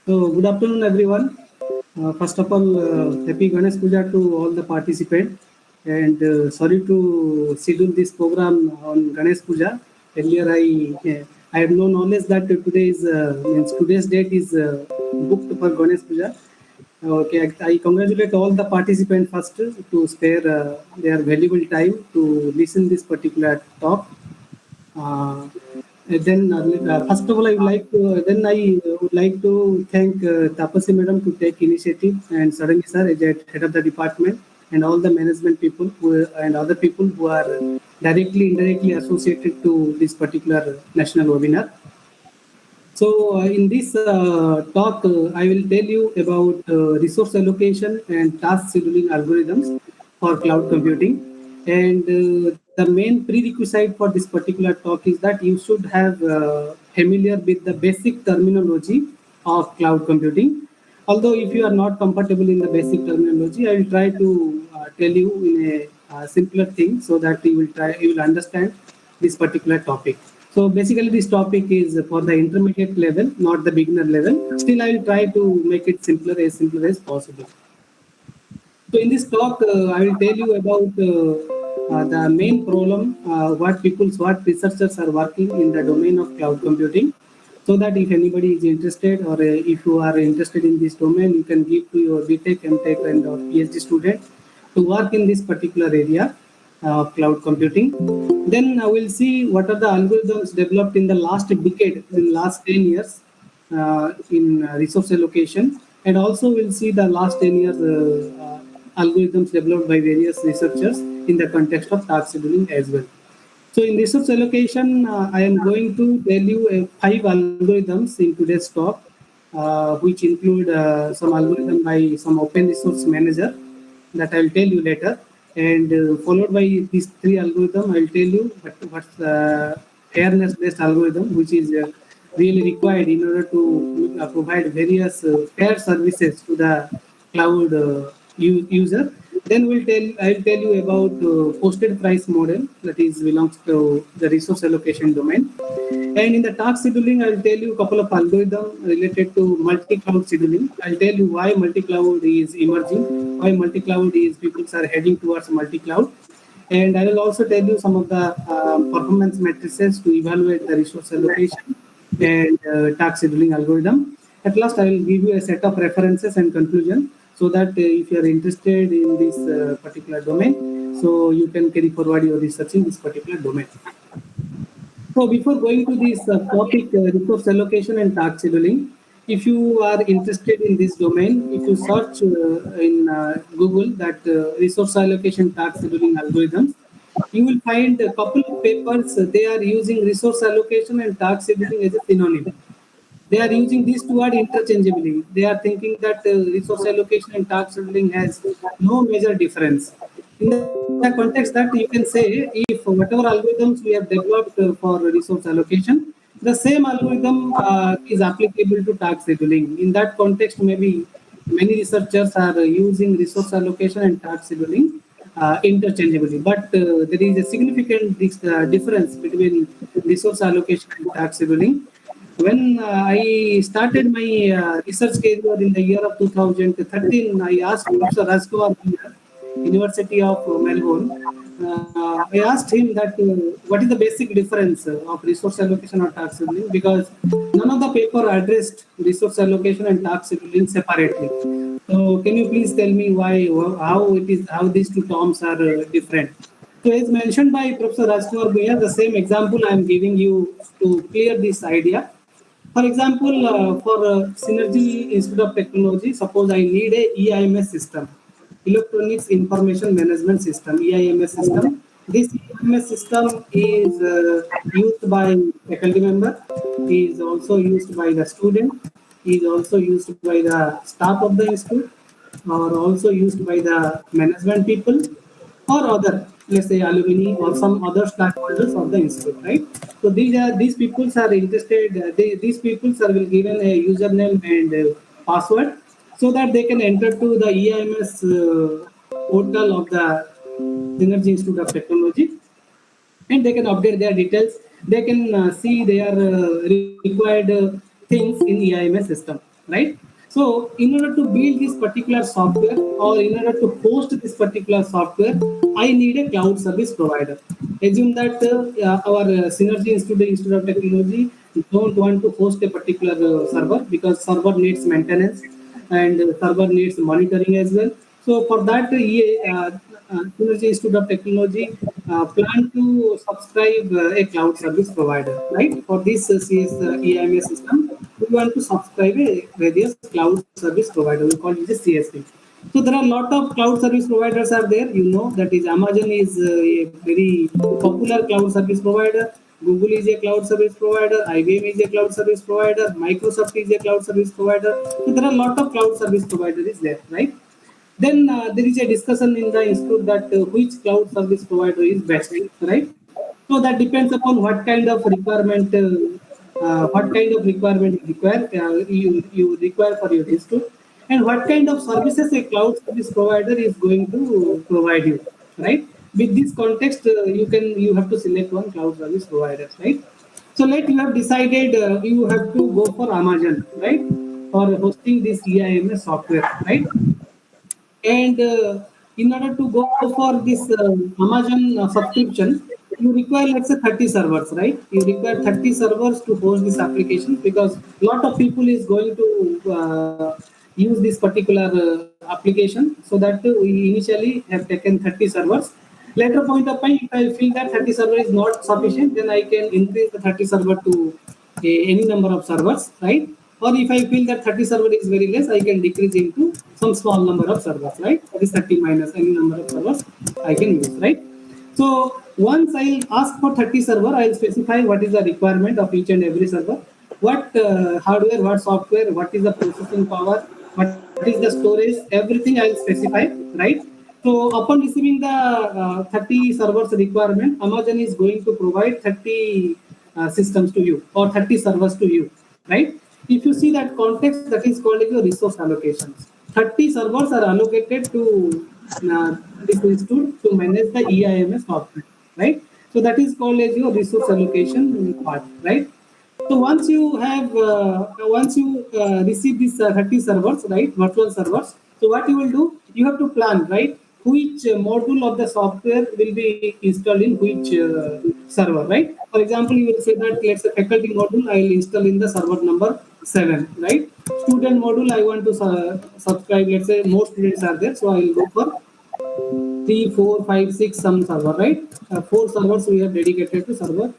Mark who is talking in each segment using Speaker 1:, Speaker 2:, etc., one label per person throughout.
Speaker 1: So, good afternoon, everyone. First of all, happy Ganesh Puja to all the participants. And sorry to schedule this program on Ganesh Puja. Earlier, I have no knowledge that today's date is booked for Ganesh Puja. Okay, I congratulate all the participants first to spare their valuable time to listen this particular talk. Uh, First of all, I would like to thank Tapasi Madam to take initiative and Sarangi sir as head of the department and all the management people and other people who are directly, indirectly associated to this particular national webinar. So, in this talk, I will tell you about resource allocation and task scheduling algorithms for cloud computing. And the main prerequisite for this particular talk is that you should have familiar with the basic terminology of cloud computing. Although, if you are not comfortable in the basic terminology, I will try to tell you in a simpler thing so that you will understand this particular topic. So basically, this topic is for the intermediate level, not the beginner level. Still, I will try to make it simpler as possible. So in this talk, I will tell you about the main problem, what researchers are working in the domain of cloud computing. So that if anybody is interested or if you are interested in this domain, you can give to your BTech, MTech and or PhD student to work in this particular area of cloud computing. Then I will see what are the algorithms developed in the last decade, in last 10 years in resource allocation, and also we'll see the last 10 years algorithms developed by various researchers in the context of task scheduling as well. So in resource allocation, I am going to tell you five algorithms in today's talk, which include some algorithm by some open resource manager that I'll tell you later, and followed by these three algorithm, I'll tell you what's fairness-based algorithm, which is really required in order to provide various fair services to the cloud user. Then I'll tell you about posted price model that is belongs to the resource allocation domain. And in the task scheduling, I'll tell you a couple of algorithms related to multi-cloud scheduling. I'll tell you why multi-cloud is emerging, why multi-cloud is people are heading towards multi-cloud. And I will also tell you some of the performance matrices to evaluate the resource allocation and task scheduling algorithm. At last, I will give you a set of references and conclusion so that if you are interested in this particular domain, so you can carry forward your research in this particular domain. So before going to this topic, resource allocation and task scheduling, if you are interested in this domain, if you search in Google that resource allocation task scheduling algorithms, you will find a couple of papers. They are using resource allocation and task scheduling as a synonym. They are using these two words interchangeably. They are thinking that resource allocation and task scheduling has no major difference. In the context that you can say, if whatever algorithms we have developed for resource allocation, the same algorithm is applicable to task scheduling. In that context, maybe many researchers are using resource allocation and task scheduling interchangeably. But there is a significant difference between resource allocation and task scheduling. When I started my research career in the year of 2013, I asked Professor Rajkumar Bhuiya, University of Melbourne. I asked him that what is the basic difference of resource allocation or task scheduling, because none of the paper addressed resource allocation and task scheduling separately. So can you please tell me how these two terms are different? So as mentioned by Professor Rajkumar Bhuiya, the same example I am giving you to clear this idea. For example, for Synergy Institute of Technology, suppose I need a EIMS system, Electronics Information Management System, EIMS system. This EIMS system is used by faculty member, is also used by the student, is also used by the staff of the institute, or also used by the management people, or other, let's say alumni or some other stakeholders of the institute, right? So these people are interested, these people are will given a username and password so that they can enter to the EIMS portal of the Synergy Institute of Technology, and they can update their details. They can see their required things in EIMS system. right? So in order to build this particular software or in order to host this particular software, I need a cloud service provider. Assume that our Synergy Institute of Technology don't want to host a particular server because server needs maintenance and server needs monitoring as well. So for that, Synergy Institute of Technology plan to subscribe a cloud service provider, right? For this EIMS system, we want to subscribe a various cloud service provider. We call it the CSP. So there are a lot of cloud service providers are there. You know that is Amazon is a very popular cloud service provider. Google is a cloud service provider. IBM is a cloud service provider. Microsoft is a cloud service provider. So there are a lot of cloud service providers there, right? Then there is a discussion in the institute that which cloud service provider is best, right? So that depends upon what kind of requirement, you require, you require for your institute, and what kind of services a cloud service provider is going to provide you, right? With this context, you have to select one cloud service provider, right? So let you have decided you have to go for Amazon, right, for hosting this EIMS software, right? And in order to go for this Amazon subscription, you require, let's say, 30 servers, right? You require 30 servers to host this application because a lot of people is going to use this particular application. So that we initially have taken 30 servers. Later point of time, if I feel that 30 server is not sufficient, then I can increase the 30 server to any number of servers, right? Or if I feel that 30 server is very less, I can decrease into some small number of servers, right? That is 30 minus any number of servers I can use, right? So once I'll ask for 30 server, I'll specify what is the requirement of each and every server, what hardware, what software, what is the processing power, what is the storage, everything I'll specify, right? So upon receiving the 30 servers requirement, Amazon is going to provide 30 systems to you or 30 servers to you, right? If you see that context, that is called as your resource allocations. 30 servers are allocated to this institute to manage the EIMS software, right? So that is called as your resource allocation part, right? So once you receive these 30 servers, right, virtual servers, so what you will do, you have to plan, right, which module of the software will be installed in which server, right? For example, you will say that let's say faculty module I will install in the server number 7, right? Student module I want to subscribe. Let's say more students are there, so I will go for 3, 4, 5, 6 some server, right? 4 servers we have dedicated to server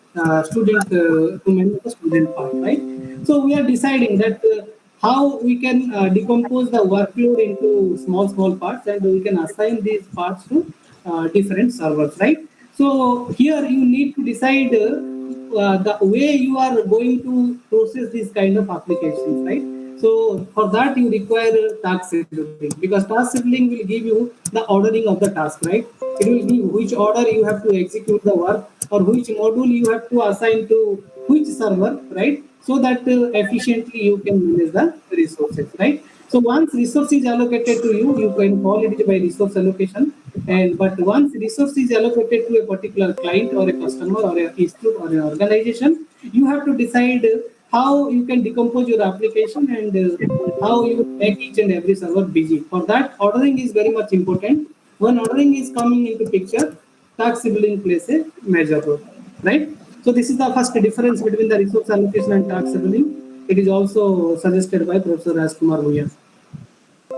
Speaker 1: student to manage the student part, right? So we are deciding that how we can decompose the workload into small parts, and we can assign these parts to different servers, right? So here you need to decide the way you are going to process these kind of applications, right? So for that you require task scheduling, because task scheduling will give you the ordering of the task, right? It will give which order you have to execute the work or which module you have to assign to which server, right? So that efficiently you can manage the resources, right? So once resource is allocated to you, you can call it by resource allocation. And but once resource is allocated to a particular client or a customer or an institute or an organization, you have to decide how you can decompose your application and how you make each and every server busy. For that, ordering is very much important. When ordering is coming into picture, task scheduling plays a major role, right? So this is the first difference between the resource allocation and task scheduling. It is also suggested by Professor Rajkumar Bhuyan.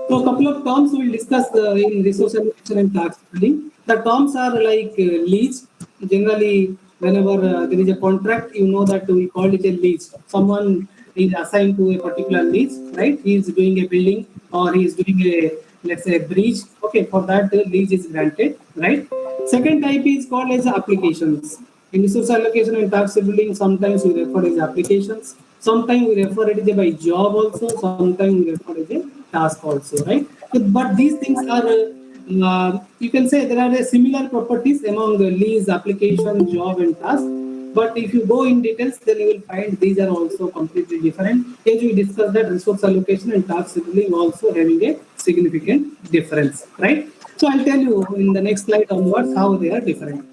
Speaker 1: So a couple of terms we will discuss in resource allocation and task scheduling. The terms are like lease. Generally, whenever there is a contract, you know that we call it a lease. Someone is assigned to a particular lease, right? He is doing a building or he is doing a, let's say, a bridge. Okay, for that lease is granted, right? Second type is called as applications. In resource allocation and task scheduling, sometimes we refer as applications. Sometimes we refer it as by job also. Sometimes we refer it as a task also, right? So, but these things are, you can say there are similar properties among the lease, application, job, and task. But if you go in details, then you will find these are also completely different. As we discussed that resource allocation and task scheduling also having a significant difference, right? So I'll tell you in the next slide onwards how they are different.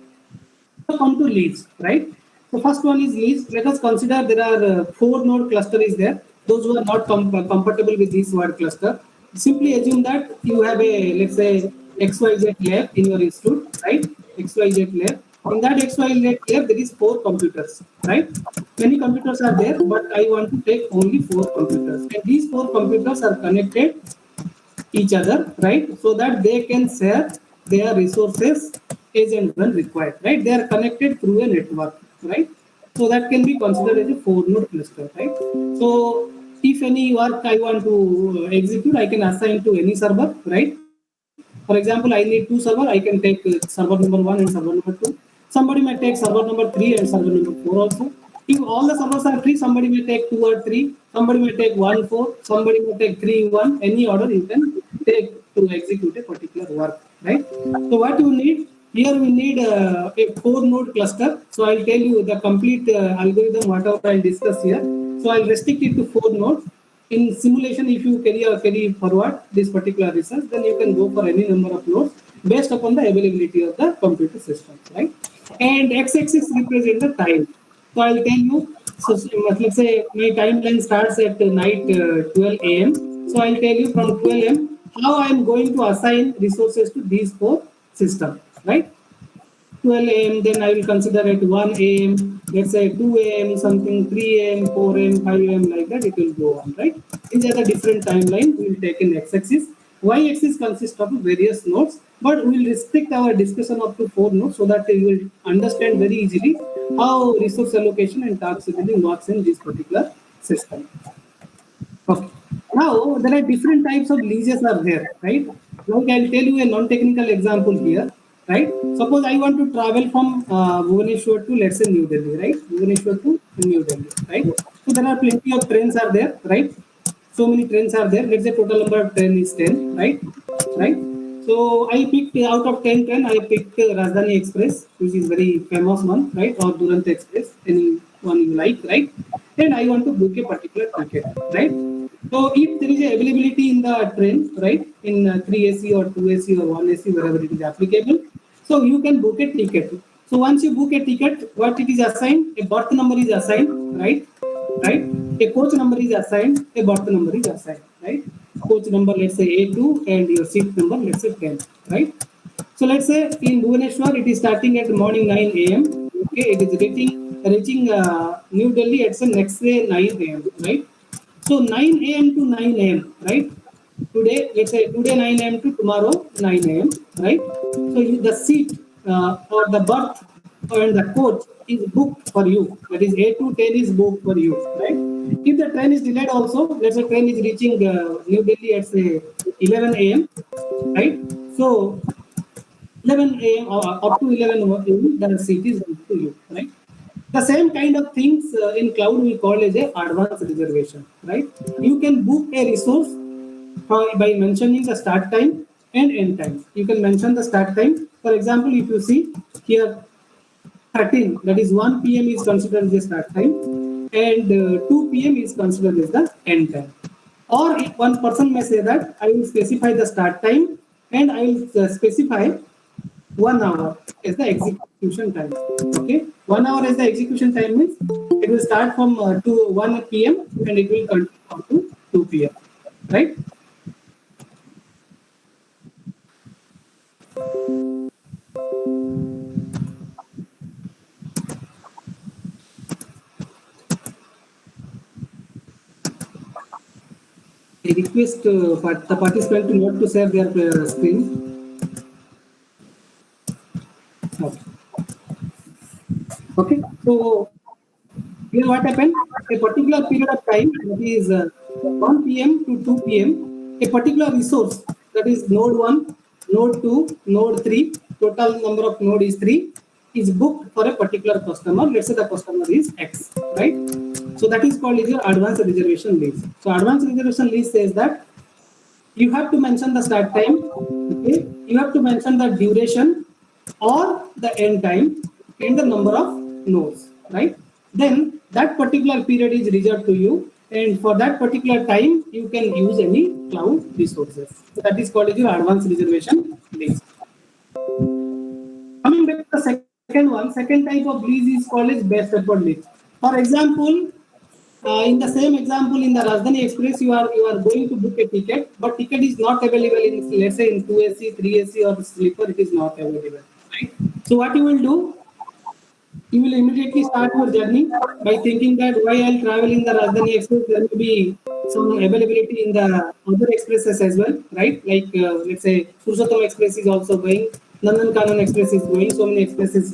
Speaker 1: So come to leads, right? So first one is leads. Let us consider there are 4 node cluster is there. those who are not compatible with this word cluster, simply assume that you have a, let's say, XYZ lab in your institute, right? XYZ lab. In that XYZ lab, there is 4 computers, right? Many computers are there, but I want to take only 4 computers. And these 4 computers are connected each other, right? So that they can share their resources as and when required, right? They are connected through a network, right? So that can be considered as a 4-node cluster, right? So if any work I want to execute, I can assign to any server, right? For example, I need 2 servers. I can take server number 1 and server number 2. Somebody may take server number 3 and server number 4 also. If all the servers are 3, somebody may take 2 or 3. Somebody may take 1, 4. Somebody may take 3, 1. Any order you can take to execute a particular work, right? So what you need here, we need a 4-node cluster. So I'll tell you the complete algorithm, whatever I'll discuss here. So I'll restrict it to 4 nodes. In simulation, if you carry forward this particular research, then you can go for any number of nodes based upon the availability of the computer system, right? And x-axis represents the time. So I'll tell you, so let's say my timeline starts at night 12 a.m. So I'll tell you from 12 a.m. how I'm going to assign resources to these 4 systems, right? 12 a.m. Then I will consider at 1 a.m. Let's say 2 a.m. something, 3 a.m., 4 a.m., 5 a.m. like that. It will go on, right? These are the different timelines we will take in x-axis. Y-axis consists of various nodes, but we will restrict our discussion up to 4 nodes so that you will understand very easily how resource allocation and task scheduling works in this particular system. Okay. Now there are different types of leases are there, right? Like I'll tell you a non-technical example here, right? Suppose I want to travel from Bhubaneswar to, let's say, New Delhi, right? Bhubaneswar to New Delhi, right? So there are plenty of trains are there, right? So many trains are there. Let's say total number of train is 10, right? Right? So I picked out of 10 train, I picked Rajdhani Express, which is very famous one, right? Or Durant Express, any one you like, right? And I want to book a particular ticket, right? So if there is a availability in the train, right, in 3AC or 2AC or 1AC, wherever it is applicable, so you can book a ticket. So once you book a ticket, what it is assigned? A berth number is assigned, right? Right? A coach number is assigned, a berth number is assigned, right? Coach number, let's say A2, and your seat number, let's say 10, right? So let's say in Bhubaneswar, it is starting at morning 9 a.m. Okay, it is reaching New Delhi at the next day 9 a.m. Right? So 9 a.m. to 9 a.m. Right? Today, let's say today 9 a.m. to tomorrow 9 a.m. Right? So the seat or the berth and the coach is booked for you. That is A to 10 is booked for you. Right? If the train is delayed also, let's say train is reaching New Delhi at say 11 a.m. Right? So 11 a.m. or up to 11 a.m. the seat is booked to you. Right? The same kind of things in cloud we call as a advanced reservation, right? You can book a resource by mentioning the start time and end time. You can mention the start time. For example, if you see here 13, that is 1 p.m. is considered as the start time and 2 p.m. is considered as the end time. Or if one person may say that I will specify the start time and I will specify 1 hour is the execution time. Okay, 1 hour is the execution time means it will start from 1 p.m. and it will continue up to 2 p.m. Right? I request the participant to not to share their screen. Okay. Okay. So here what happened? A particular period of time, that is 1 p.m. to 2 p.m. A particular resource, that is node 1, node 2, node 3. Total number of node is 3. Is booked for a particular customer. Let's say the customer is X, right? So that is called your advanced reservation list. So advanced reservation list says that you have to mention the start time, okay? You have to mention the duration or the end time and the number of nodes, right? Then that particular period is reserved to you, and for that particular time you can use any cloud resources. So that is called your advanced reservation list. Coming back to the second type of lease is called as best effort lease. For example, in the same example, in the Rajdhani Express, you are going to book a ticket, but ticket is not available in, let's say, in 2AC, 3AC or sleeper. It is not available. Right? So what you will do? You will immediately start your journey by thinking that why I'll travel in the Rajdhani Express, there will be some availability in the other expresses as well, right? Like let's say Purushottam Express is also going, Nandan Kanan Express is going, so many expresses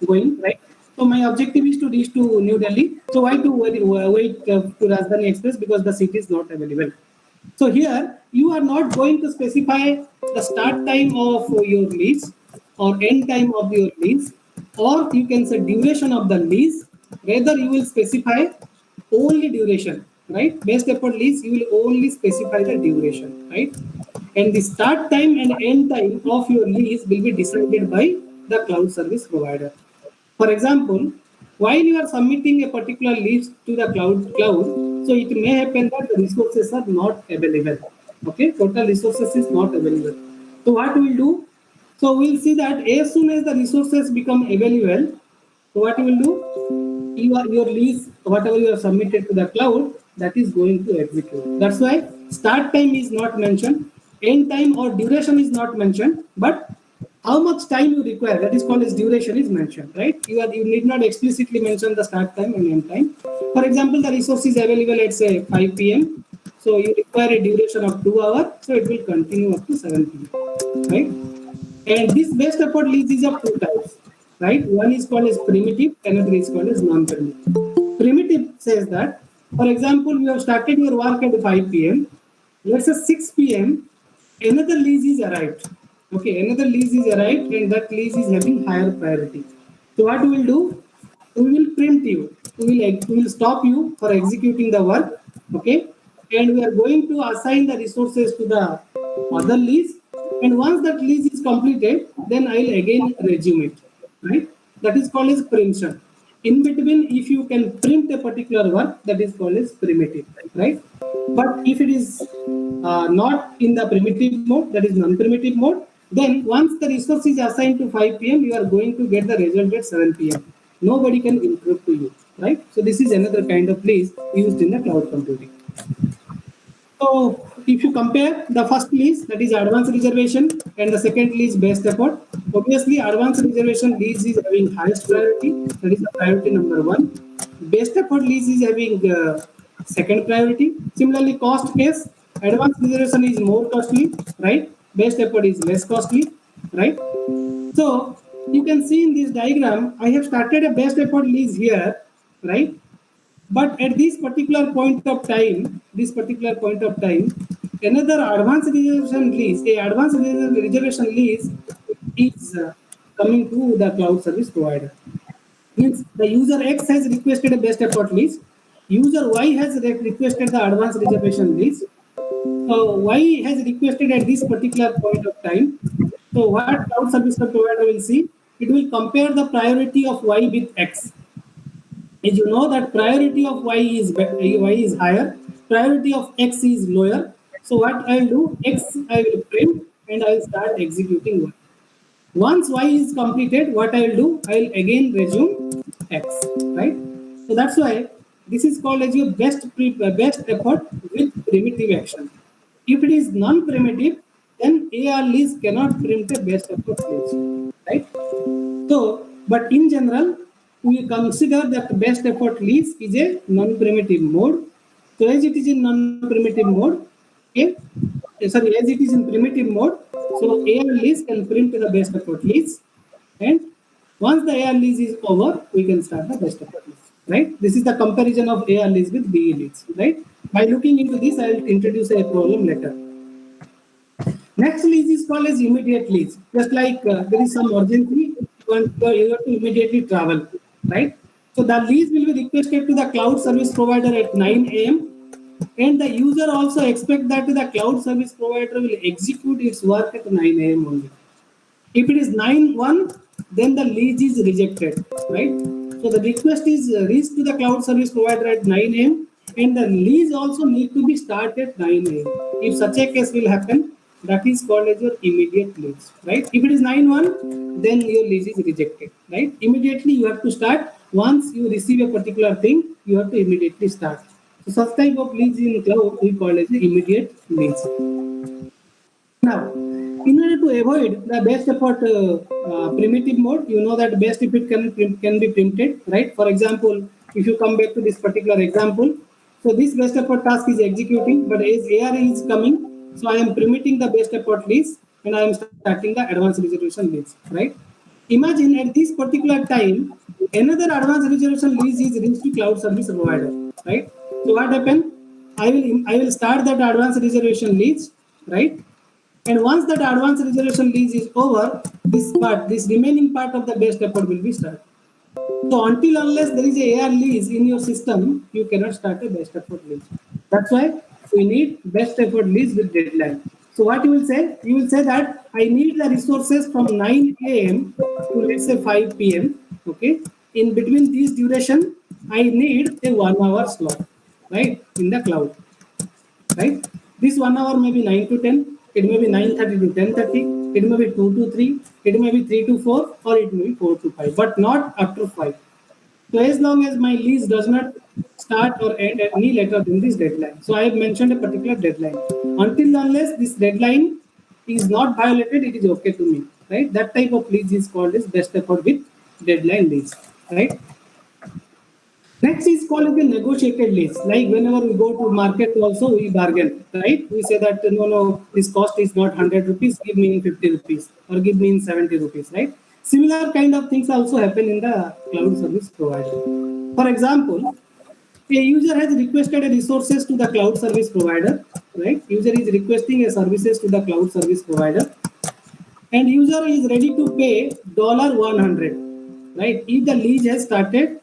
Speaker 1: going, right? So my objective is to reach to New Delhi. So why to wait to Rajdhani Express, because the seat is not available. So here you are not going to specify the start time of your lease or end time of your lease, or you can say duration of the lease. Rather, you will specify only duration, right? Best effort lease, you will only specify the duration, right? And the start time and end time of your lease will be decided by the cloud service provider. For example, while you are submitting a particular list to the cloud, so it may happen that the resources are not available. Okay, total resources is not available. So what we'll do? So we'll see that as soon as the resources become available, so what you will do? Your lease, whatever you have submitted to the cloud, that is going to execute. That's why start time is not mentioned, end time or duration is not mentioned, but how much time you require, that is called as duration, is mentioned, right? You need not explicitly mention the start time and end time. For example, the resource is available at say 5 p.m. So you require a duration of 2 hours, so it will continue up to 7 p.m. Right? And this best effort leads is of two types, right? One is called as primitive, another is called as non-primitive. Primitive says that, for example, you have started your work at 5 p.m. Let's say 6 p.m. another lease is arrived. Okay, another lease is arrived, and that lease is having higher priority. So what we will do? We will preempt you. We will stop you for executing the work. Okay, and we are going to assign the resources to the other lease. And once that lease is completed, then I will again resume it. Right? That is called as preemption. In between, if you can preempt a particular work, that is called as primitive. Right? But if it is not in the primitive mode, that is non-primitive mode, then once the resource is assigned to 5 p.m., you are going to get the result at 7 p.m. Nobody can interrupt to you, right? So this is another kind of lease used in the cloud computing. So if you compare the first lease, that is advanced reservation, and the second lease best effort, obviously advanced reservation lease is having highest priority, that is the priority number one. Best effort lease is having second priority. Similarly, cost case, advanced reservation is more costly, right? Best effort is less costly, right? So you can see in this diagram, I have started a best effort lease here, right? But at this particular point of time, another advanced reservation lease, a advanced reservation lease is coming to the cloud service provider. Means the user X has requested a best effort lease, user Y has requested the advanced reservation lease. Y has requested at this particular point of time. So what cloud service provider will see? It will compare the priority of Y with X. As you know that priority of Y is higher, priority of X is lower. So what I'll do, X I will print and I'll start executing Y. Once Y is completed, what I'll do, I'll again resume X, right? So that's why this is called as your best effort with primitive action. If it is non-primitive, then AR lease cannot print a best effort lease, right? So, but in general, we consider that best effort lease is a non-primitive mode. So as it is in non-primitive mode, okay, as it is in primitive mode, so AR lease can print the best effort lease, and once the AR lease is over, we can start the best effort lease, right? This is the comparison of AR lease with BE lease, right? By looking into this, I will introduce a problem later. Next lease is called as immediate lease. Just like there is some urgency, you have to immediately travel, right? So the lease will be requested to the cloud service provider at 9 a.m. and the user also expect that the cloud service provider will execute its work at 9 a.m. only. If it is 9:1, then the lease is rejected, right? So the request is reached to the cloud service provider at 9 a.m. and the lease also need to be started at 9 a.m. If such a case will happen, that is called as your immediate lease, right? If it is 9:1, then your lease is rejected, right? Immediately you have to start. Once you receive a particular thing, you have to immediately start. So such type of leads in cloud we call as immediate leads. Now, in order to avoid the best effort primitive mode, you know that best effort can be printed, right? For example, if you come back to this particular example, so this best effort task is executing, but as AR is coming, so I am permitting the best effort list and I am starting the advanced resolution list, right? Imagine at this particular time, another advanced resolution list is reached to cloud service provider, right? So what happened? I will start that advanced reservation list, right? And once that advanced resolution lease is over, this remaining part of the best effort will be started. So until unless there is a AR lease in your system, you cannot start a best effort lease. That's why we need best effort lease with deadline. So what you will say? You will say that I need the resources from 9 a.m. to let's say 5 p.m. Okay. In between these duration, I need a 1 hour slot, right? In the cloud. Right? This 1 hour may be 9 to 10, it may be 9:30 to 10:30, it may be 2 to 3, it may be 3 to 4, or it may be 4 to 5, but not after 5. So as long as my lease does not start or end any later than this deadline. So I have mentioned a particular deadline. Until unless this deadline is not violated, it is okay to me. Right? That type of lease is called as best effort with deadline lease. Right? Next is called the negotiated lease. Like whenever we go to market also we bargain, right? We say that no, this cost is not 100 rupees, give me in 50 rupees or give me in 70 rupees, right? Similar kind of things also happen in the cloud service provider. For example, a user has requested a resources to the cloud service provider, right? User is requesting a services to the cloud service provider and user is ready to pay $100, right? If the lease has started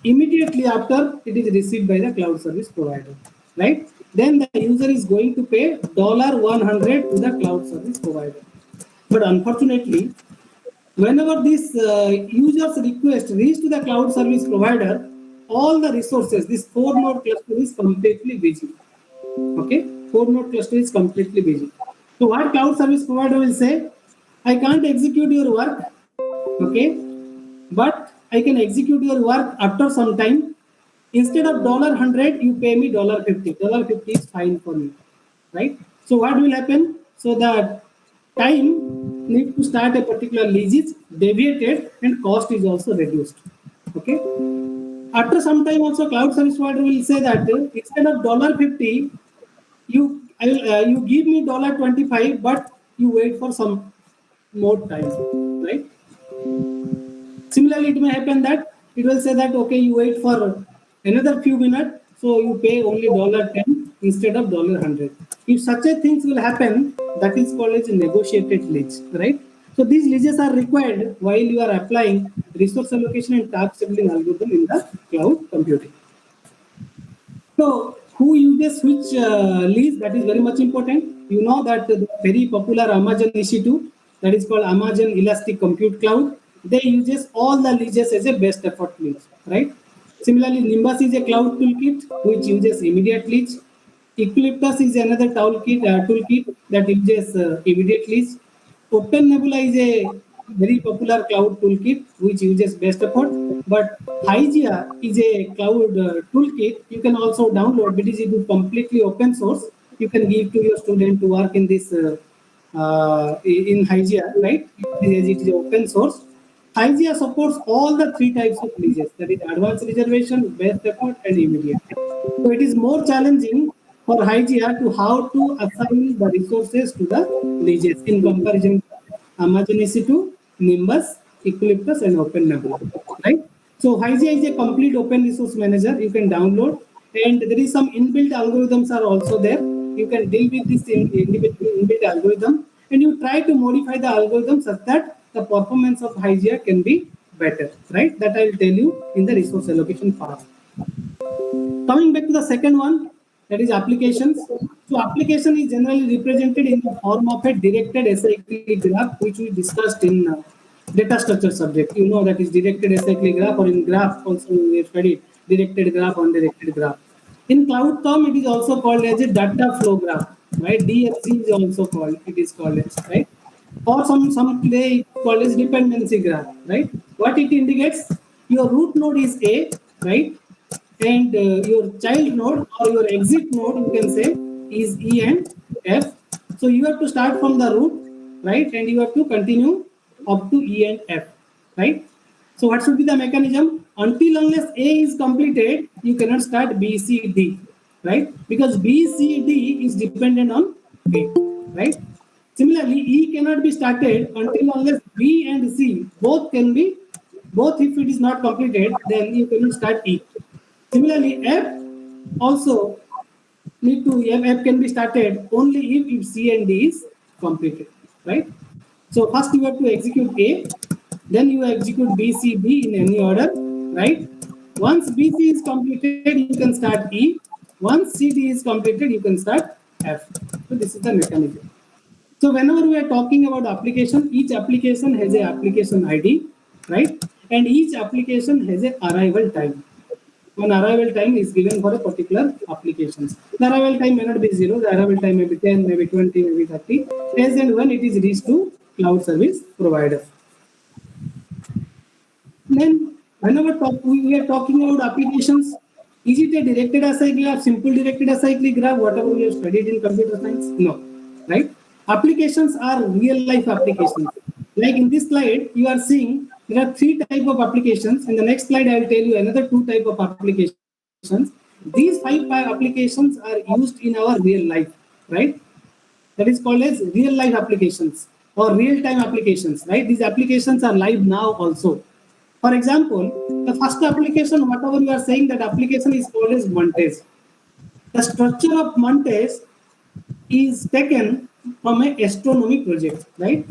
Speaker 1: immediately after it is received by the cloud service provider, right? Then the user is going to pay $100 to the cloud service provider. But unfortunately, whenever this user's request reaches to the cloud service provider, all the resources, this 4-node cluster is completely busy. Okay, 4-node cluster is completely busy. So what cloud service provider will say, I can't execute your work, okay, but I can execute your work after some time. Instead of $100, you pay me $50. $50 is fine for me, right? So what will happen? So the time need to start a particular lease is deviated and cost is also reduced. Okay. After some time, also cloud service provider will say that instead of $50, you give me $25, but you wait for some more time, right? Similarly, it may happen that it will say that okay, you wait for another few minutes, so you pay only $10 instead of $100. If such a things will happen, that is called as a negotiated lease, right? So these leases are required while you are applying resource allocation and task scheduling algorithm in the cloud computing. So who uses which lease? That is very much important. You know that the very popular Amazon EC2, that is called Amazon Elastic Compute Cloud, they uses all the leases as a best effort lease, right? Similarly, Nimbus is a cloud toolkit which uses immediate lease. Eucalyptus is another toolkit that uses immediate lease. Open Nebula is a very popular cloud toolkit which uses best effort, but Hygia is a cloud toolkit you can also download because it is completely open source. You can give to your student to work in this in Hygia, right? It is open source. Hygia supports all the 3 types of leases, that is advanced reservation, best effort, and immediate. So it is more challenging for Hygia to how to assign the resources to the leases in comparison to Amazon EC2, Nimbus, Eucalyptus, and Open Nebula, right? So Hygia is a complete open resource manager you can download, and there is some inbuilt algorithms are also there. You can deal with this individual inbuilt algorithm, and you try to modify the algorithm such that the performance of Hygia can be better, right? That I will tell you in the resource allocation part. Coming back to the second one, that is applications. So application is generally represented in the form of a directed acyclic graph, which we discussed in data structure subject. You know that is directed acyclic graph, or in graph also we have studied directed graph, undirected graph. In cloud term, it is also called as a data flow graph, right? DFG is also called, it is called as, right? Or some today it's called as dependency graph, right? What it indicates, your root node is A, right? and your child node or your exit node, you can say, is E and F. So you have to start from the root, right, and you have to continue up to E and F, right? So what should be the mechanism? Until unless A is completed, you cannot start B, C, D, right? Because B, C, D is dependent on B, right? Similarly, E cannot be started until unless B and C both can be, both if it is not completed, then you cannot start E. Similarly, F also need to, F can be started only if C and D is completed, right? So first you have to execute A, then you execute B, C, D in any order, right? Once BC is completed, you can start E. Once CD is completed, you can start F. So this is the mechanism. So whenever we are talking about application, each application has a application ID, right? And each application has a arrival time. One arrival time is given for a particular applications. The arrival time may not be 0, the arrival time may be 10, maybe 20, maybe 30, as and when it is reached to cloud service provider. Then whenever we are talking about applications, is it a directed acyclic graph, simple directed acyclic graph, whatever we have studied in computer science? No, right? Applications are real life applications. Like in this slide, you are seeing there are 3 type of applications. In the next slide, I will tell you another 2 type of applications. These 5 applications are used in our real life, right? That is called as real life applications or real time applications, right? These applications are live now also. For example, the first application, whatever you are saying, that application is called as Montes. The structure of Montes is taken from an astronomy project, right?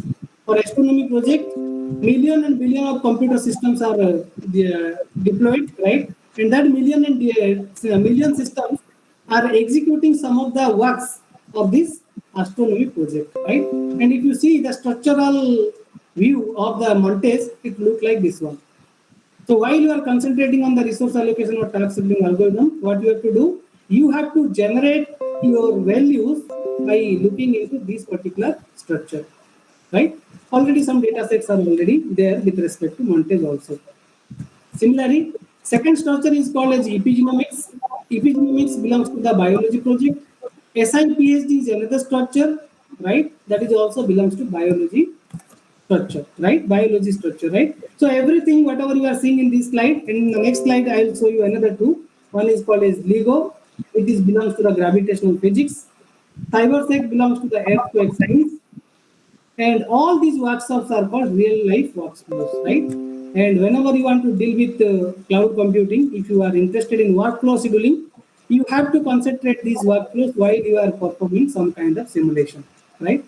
Speaker 1: For astronomy project, million and billion of computer systems are deployed, right? And that million and million systems are executing some of the works of this astronomy project, right? And if you see the structural view of the Montes, it looks like this one. So while you are concentrating on the resource allocation or task scheduling algorithm, what you have to do, you have to generate your values by looking into this particular structure, right? Already some data sets are already there with respect to Montes also. Similarly, second structure is called as epigenomics. Epigenomics belongs to the biology project. SIPHD is another structure, right? That is also belongs to biology structure, right? Biology structure, right? So everything, whatever you are seeing in this slide, and in the next slide, I will show you another 2. One is called as LIGO, which is belongs to the gravitational physics. CyberSec belongs to the earthquake science. And all these workshops are called real life workshops, right? And whenever you want to deal with cloud computing, if you are interested in workflow scheduling, you have to concentrate these workflows while you are performing some kind of simulation, right?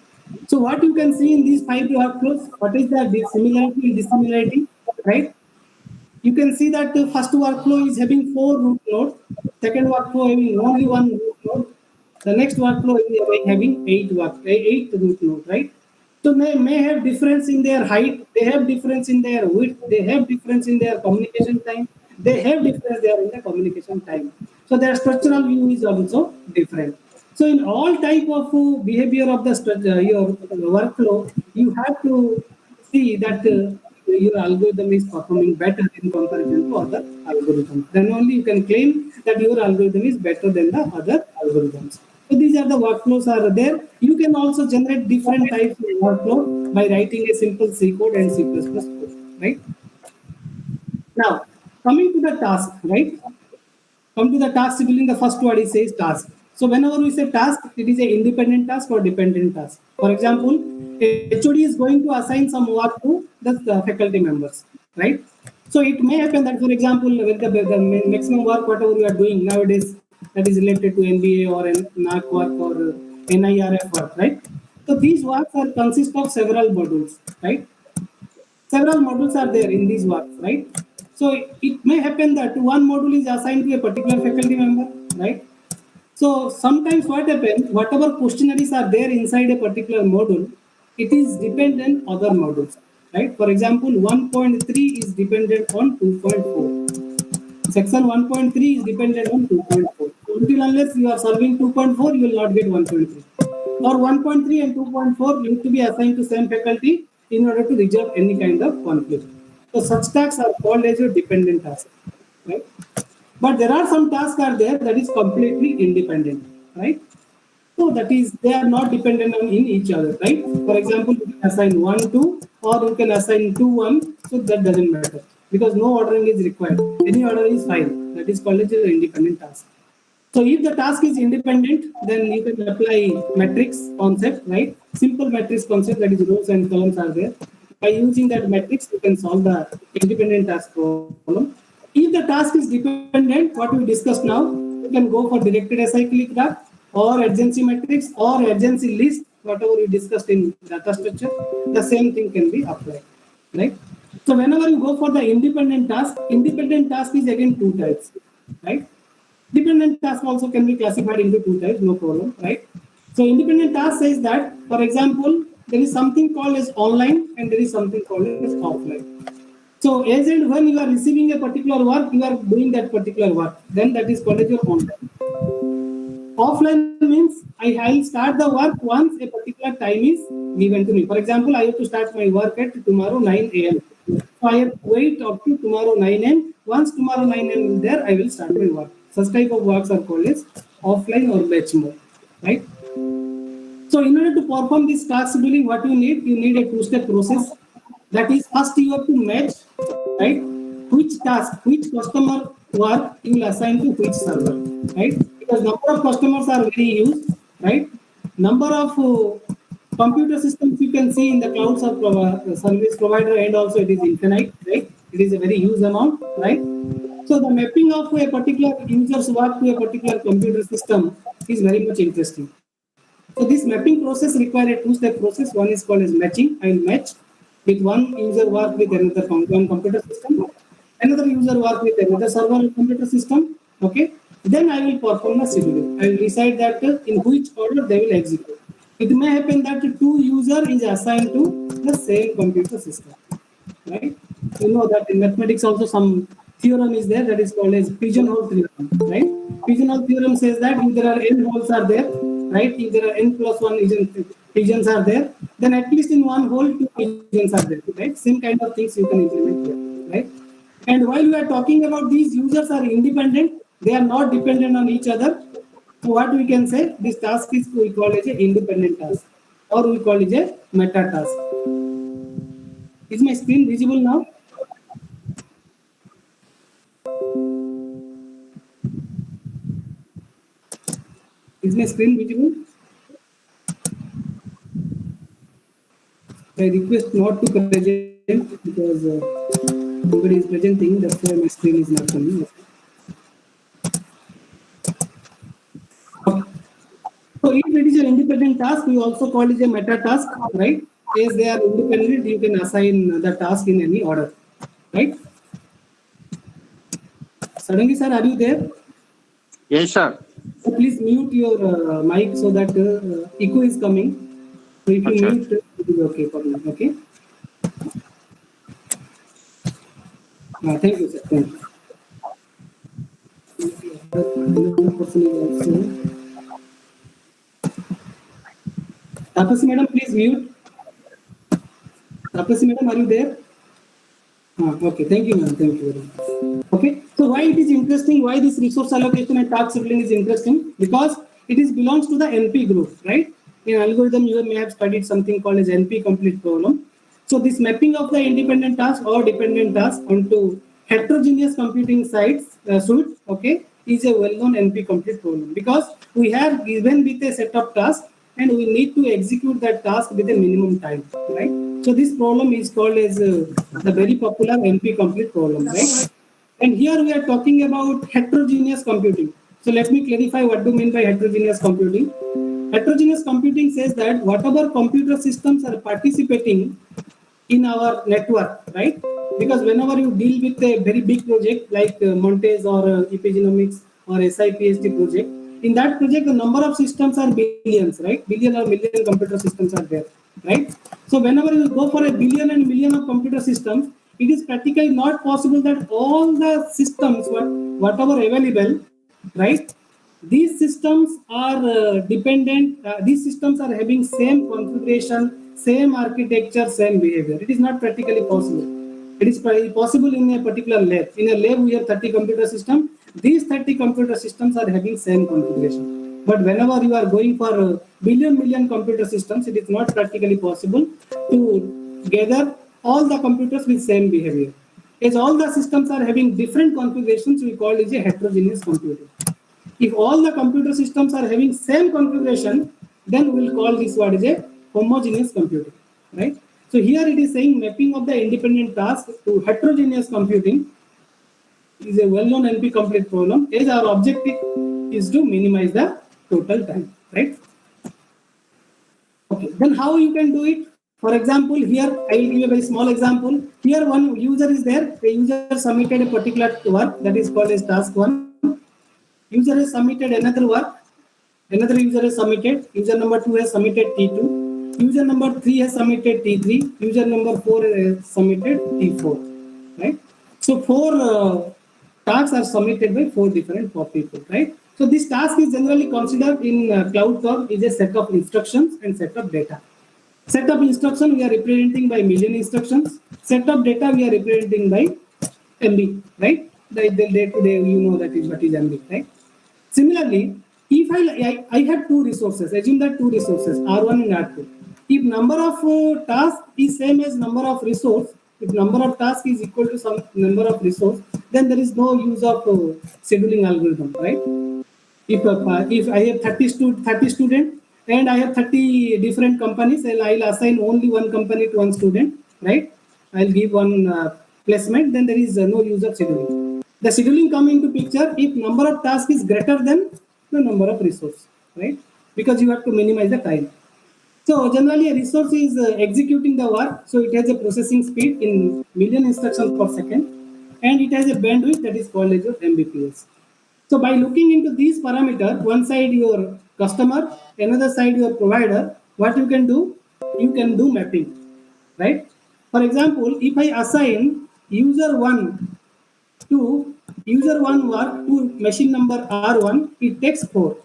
Speaker 1: So what you can see in these 5 workflows, what is the similarity and dissimilarity, right? You can see that the first workflow is having 4 root nodes, second workflow having only 1 root node, the next workflow is having 8 root nodes, right? So they may have difference in their height, they have difference in their width, they have difference in their communication time, they have difference there in the communication time. So their structural view is also different. So in all type of behavior of the your workflow, you have to see that your algorithm is performing better in comparison to other algorithms. Then only you can claim that your algorithm is better than the other algorithms. So these are the workflows are there. You can also generate different types of workflow by writing a simple C code and C++ code, right? Now, coming to the task, right? Come to the task scheduling, the first word is says task. So whenever we say task, it is an independent task or dependent task. For example, a HOD is going to assign some work to the faculty members, right? So it may happen that, for example, with the maximum work, whatever we are doing nowadays, that is related to MBA or NAC work or NIRF work, right? So these works are consist of several modules, right? Several modules are there in these works, right? So it may happen that one module is assigned to a particular faculty member, right? So sometimes what happens, whatever questionnaires are there inside a particular module, it is dependent on other modules, right? For example, 1.3 is dependent on 2.4. Section 1.3 is dependent on 2.4. Until unless you are serving 2.4, you will not get 1.3. Or 1.3 and 2.4 need to be assigned to same faculty in order to resolve any kind of conflict. So such tasks are called as your dependent tasks, right? But there are some tasks are there that is completely independent, right? So that is, they are not dependent on in each other, right? For example, you can assign 1, 2, or you can assign 2, 1. So that doesn't matter because no ordering is required. Any order is fine. That is called as an independent task. So if the task is independent, then you can apply matrix concept, right? Simple matrix concept, that is rows and columns are there. By using that matrix, you can solve the independent task problem. If the task is dependent, what we discussed now, you can go for directed acyclic graph or adjacency matrix or adjacency list, whatever we discussed in data structure, the same thing can be applied, right? So whenever you go for the independent task is again two types, right? Dependent task also can be classified into two types, no problem, right? So independent task says that, for example, there is something called as online and there is something called as offline. So as and when you are receiving a particular work, you are doing that particular work. Then that is called as your online. Offline means I'll start the work once a particular time is given to me. For example, I have to start my work at tomorrow 9 a.m. So I have to wait up to tomorrow 9 a.m. Once tomorrow 9 a.m. is there, I will start my work. Such type of works are called as offline or batch mode, right? So in order to perform this task scheduling, what you need a two-step process. That is, first you have to match, right? Which task, which customer work you will assign to which server, right? Because number of customers are very huge, right? Number of computer systems you can see in the cloud service provider, and also it is infinite, right? It is a very huge amount, right? So the mapping of a particular user's work to a particular computer system is very much interesting. So this mapping process requires a two-step process. One is called as matching. I will match with one user work with another one computer system, another user work with another server computer system. Okay. Then I will perform the scheduling. I will decide that in which order they will execute. It may happen that two user is assigned to the same computer system. Right? You know that in mathematics also some theorem is there that is called as pigeonhole theorem, right? Pigeonhole theorem says that if there are n holes are there, right? If there are n plus one pigeons are there, then at least in one hole two pigeons are there, right? Same kind of things you can implement here, right? And while we are talking about these users are independent, they are not dependent on each other. So what we can say, this task is we call it an independent task, or we call it a meta task. Is my screen visible now? Is my screen visible? I request not to present because nobody is presenting. That's why my screen is not coming. Okay. So if it is an independent task, we also call it a meta task, right? As they are independent, you can assign the task in any order, right? Suddenly, sir, are you there?
Speaker 2: Yes, sir.
Speaker 1: So please mute your mic so that echo is coming. So if you mute, it is okay for me. Okay. Thank you, sir. Thank you. Another person is also. Tapasi madam, please mute. Tapasi madam, are you there? Okay. Thank you, madam. Thank you very much. Okay. So why it is interesting? Why this resource allocation and task scheduling is interesting? Because it is belongs to the NP group, right? In algorithm, you may have studied something called as NP complete problem. So this mapping of the independent task or dependent task onto heterogeneous computing sites suite, okay, is a well-known NP complete problem because we have given with a set of tasks and we need to execute that task with a minimum time, right? So this problem is called as the very popular NP complete problem, right? And here we are talking about heterogeneous computing. So let me clarify what do you mean by heterogeneous computing. Heterogeneous computing says that whatever computer systems are participating in our network, right? Because whenever you deal with a very big project like Montes or epigenomics or SIPSD project, in that project the number of systems are billions, right? Billion or million computer systems are there, right? So whenever you go for a billion and million of computer systems, it is practically not possible that all the systems, whatever available, right? These systems are dependent, these systems are having same configuration, same architecture, same behavior. It is not practically possible. It is possible in a particular lab. In a lab, we have 30 computer systems. these 30 computer systems are having same configuration. But whenever you are going for million computer systems, it is not practically possible to gather all the computers with same behavior. As all the systems are having different configurations, we call it a heterogeneous computing. If all the computer systems are having same configuration, then we will call this what is a homogeneous computing, right? So here it is saying mapping of the independent task to heterogeneous computing is a well-known NP-complete problem. As our objective is to minimize the total time, right? Okay, then how you can do it? For example, here I will give a very small example. Here one user is there. The user submitted a particular work that is called as task 1. User has submitted another work. Another user has submitted. User number 2 has submitted T2. User number 3 has submitted T3. User number 4 has submitted T4. Right? So 4 tasks are submitted by 4 different people. Right? So this task is generally considered in CloudCorp is a set of instructions and set of data. Set of instruction we are representing by million instructions. Set of data we are representing by MB, right? The day to day you know that is what is MB, right? Similarly, if I have 2 resources, assume that 2 resources R1 and R2. If number of tasks is same as number of resource, if number of tasks is equal to some number of resource, then there is no use of scheduling algorithm, right? If I have 30 students and I have 30 different companies, and I'll assign only one company to one student, right? I'll give one placement, then there is no use of scheduling. The scheduling come into picture if number of tasks is greater than the number of resource, right? Because you have to minimize the time. So generally a resource is executing the work, so it has a processing speed in million instructions per second, and it has a bandwidth that is called as your Mbps. So by looking into these parameters, one side your customer, another side your provider, what you can do? You can do mapping, right? For example, if I assign user 1 to user 1 work to machine number R1, it takes 4.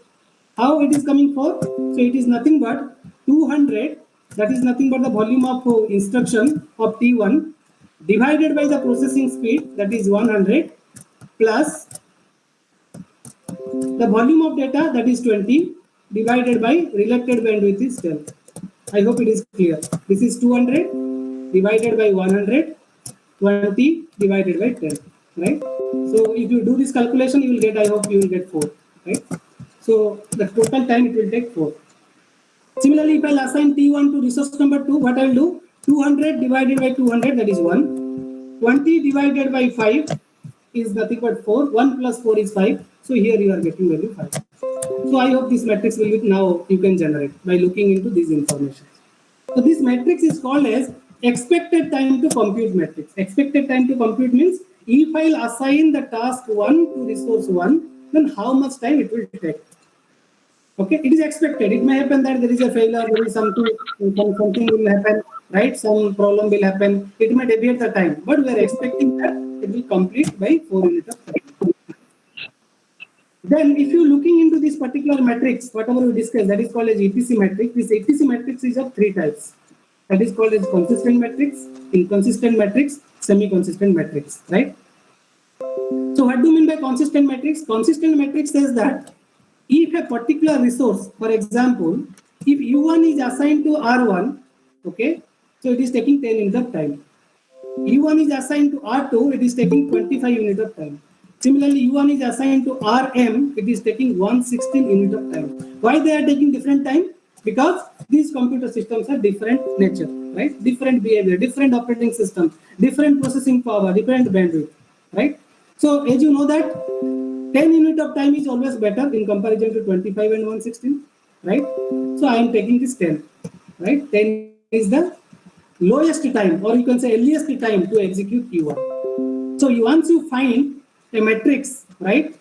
Speaker 1: How it is coming 4? So it is nothing but 200, that is nothing but the volume of instruction of T1 divided by the processing speed, that is 100, plus the volume of data, that is 20, divided by related bandwidth is 10. I hope it is clear. This is 200 divided by 100, 20 divided by 10, right? So if you do this calculation, you will get, I hope you will get 4, right? So the total time it will take 4. Similarly, if I assign T1 to resource number 2, what I will do? 200 divided by 200, that is 1. 20 divided by 5 is nothing but 4. 1 plus 4 is 5. So here you are getting value 5. So I hope this matrix will be now you can generate by looking into these information. So this matrix is called as expected time to compute matrix. Expected time to compute means if I assign the task 1 to resource 1, then how much time it will take. Okay, it is expected. It may happen that there is a failure, there is something will happen, right? Some problem will happen. It may deviate the time, but we are expecting that it will complete by 4 units of time. Then, if you looking into this particular matrix, whatever we discussed, that is called as ETC matrix. This ETC matrix is of 3 types. That is called as consistent matrix, inconsistent matrix, semi-consistent matrix, right? So, what do you mean by consistent matrix? Consistent matrix says that if a particular resource, for example, if U1 is assigned to R1, okay, so it is taking 10 units of time. U1 is assigned to R2, it is taking 25 units of time. Similarly, U1 is assigned to RM, it is taking 116 units of time. Why they are taking different time? Because these computer systems are different nature, right? Different behavior, different operating system, different processing power, different bandwidth, right? So as you know that 10 units of time is always better in comparison to 25 and 116, right? So I am taking this 10, right? 10 is the lowest time, or you can say earliest time to execute U1. So once you find a matrix, right,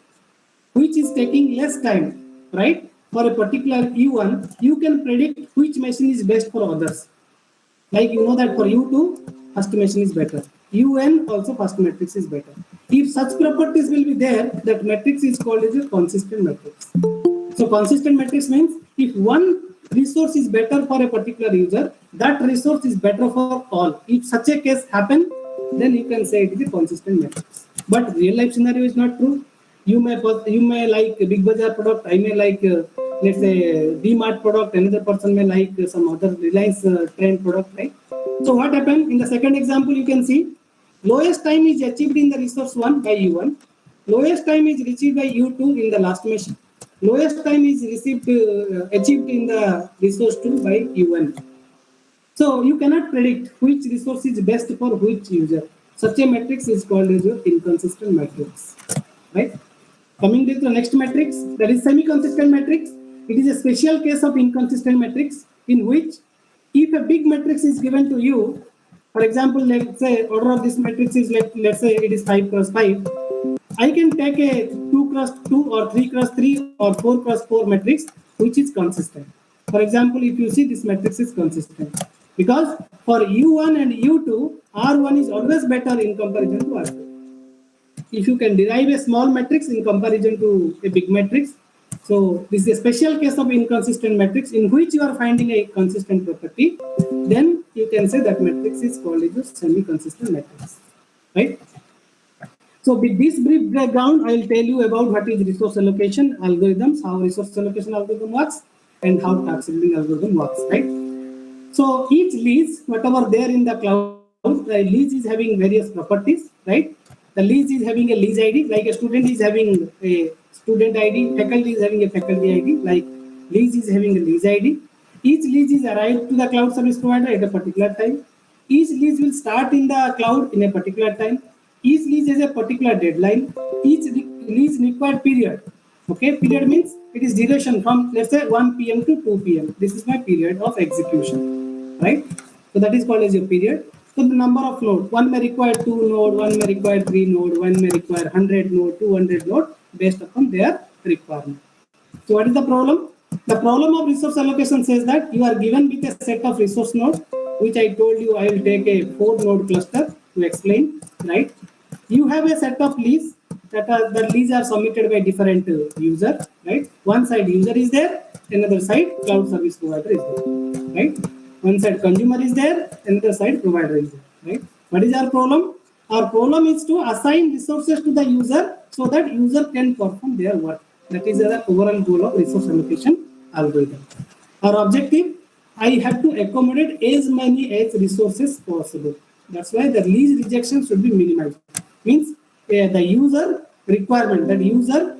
Speaker 1: which is taking less time, right, for a particular U1, you can predict which machine is best for others. Like you know that for U2, first machine is better. UN also first matrix is better. If such properties will be there, that matrix is called as a consistent matrix. So consistent matrix means if one resource is better for a particular user, that resource is better for all. If such a case happen, then you can say it is a consistent matrix. But real life scenario is not true. You may like a Big Bazaar product. I may like let's say D-Mart product. Another person may like some other Reliance Trend product, right? So what happened in the second example? You can see lowest time is achieved in the resource 1 by U1. Lowest time is achieved by U2 in the last machine. Lowest time is achieved in the resource 2 by U1. So you cannot predict which resource is best for which user. Such a matrix is called as your inconsistent matrix, right? Coming to the next matrix, that is semi-consistent matrix. It is a special case of inconsistent matrix in which if a big matrix is given to you, for example, let's say order of this matrix is let's say it is 5 cross 5. I can take a 2 cross 2 or 3 cross 3 or 4 cross 4 matrix which is consistent. For example, if you see this matrix is consistent because for U1 and U2, R1 is always better in comparison to R2. If you can derive a small matrix in comparison to a big matrix, so this is a special case of inconsistent matrix in which you are finding a consistent property, then you can say that matrix is called as a semi-consistent matrix, right? So with this brief background, I will tell you about what is resource allocation algorithms, how resource allocation algorithm works, and how task scheduling algorithm works, right? So each lease, whatever there in the cloud, the lease is having various properties, right? The lease is having a lease ID, like a student is having a student ID, faculty is having a faculty ID, like lease is having a lease ID. Each lease is arrived to the cloud service provider at a particular time. Each lease will start in the cloud in a particular time. Each lease has a particular deadline. Each lease required period. Okay, period means it is duration from let's say 1 p.m. to 2 p.m. This is my period of execution, right? So that is called as your period. So the number of node, one may require 2 node, one may require 3 node, one may require 100 node, 200 node based upon their requirement. So what is the problem? The problem of resource allocation says that you are given with a set of resource nodes, which I told you I will take a 4 node cluster to explain, right? You have a set of leads the leads are submitted by different user, right? One side user is there, another side cloud service provider is there, right? One side consumer is there, another side provider is there, right? What is our problem? Our problem is to assign resources to the user so that user can perform their work. That is the overall goal of resource allocation algorithm. Our objective, I have to accommodate as many as resources possible. That's why the lease rejection should be minimized. Means the user requirement, that user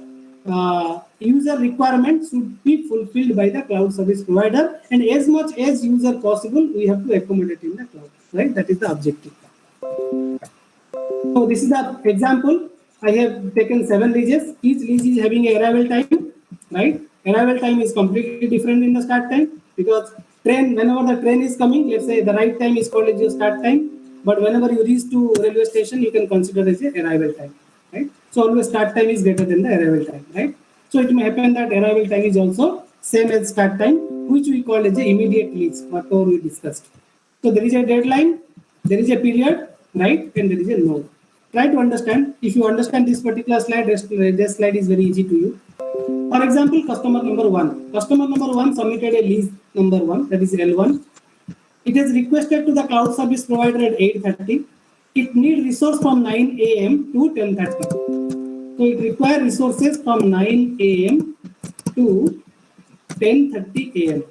Speaker 1: requirement should be fulfilled by the cloud service provider, and as much as user possible, we have to accommodate in the cloud, right? That is the objective. So this is the example. I have taken 7 leases. Each lease is having a arrival time, right? Arrival time is completely different in the start time because whenever the train is coming, let's say the right time is called as your start time. But whenever you reach to railway station, you can consider as a arrival time, right? So always start time is greater than the arrival time, right? So it may happen that arrival time is also same as start time, which we call as the immediate leads, whatever we discussed. So there is a deadline, there is a period, right? And there is a node. Try to understand. If you understand this particular slide, this slide is very easy to you. For example, customer number 1. Customer number 1 submitted a lease number 1, that is L1. It is requested to the cloud service provider at 8:30. It needs resource from 9 a.m. to 10:30. So it requires resources from 9 a.m. to 10:30 a.m.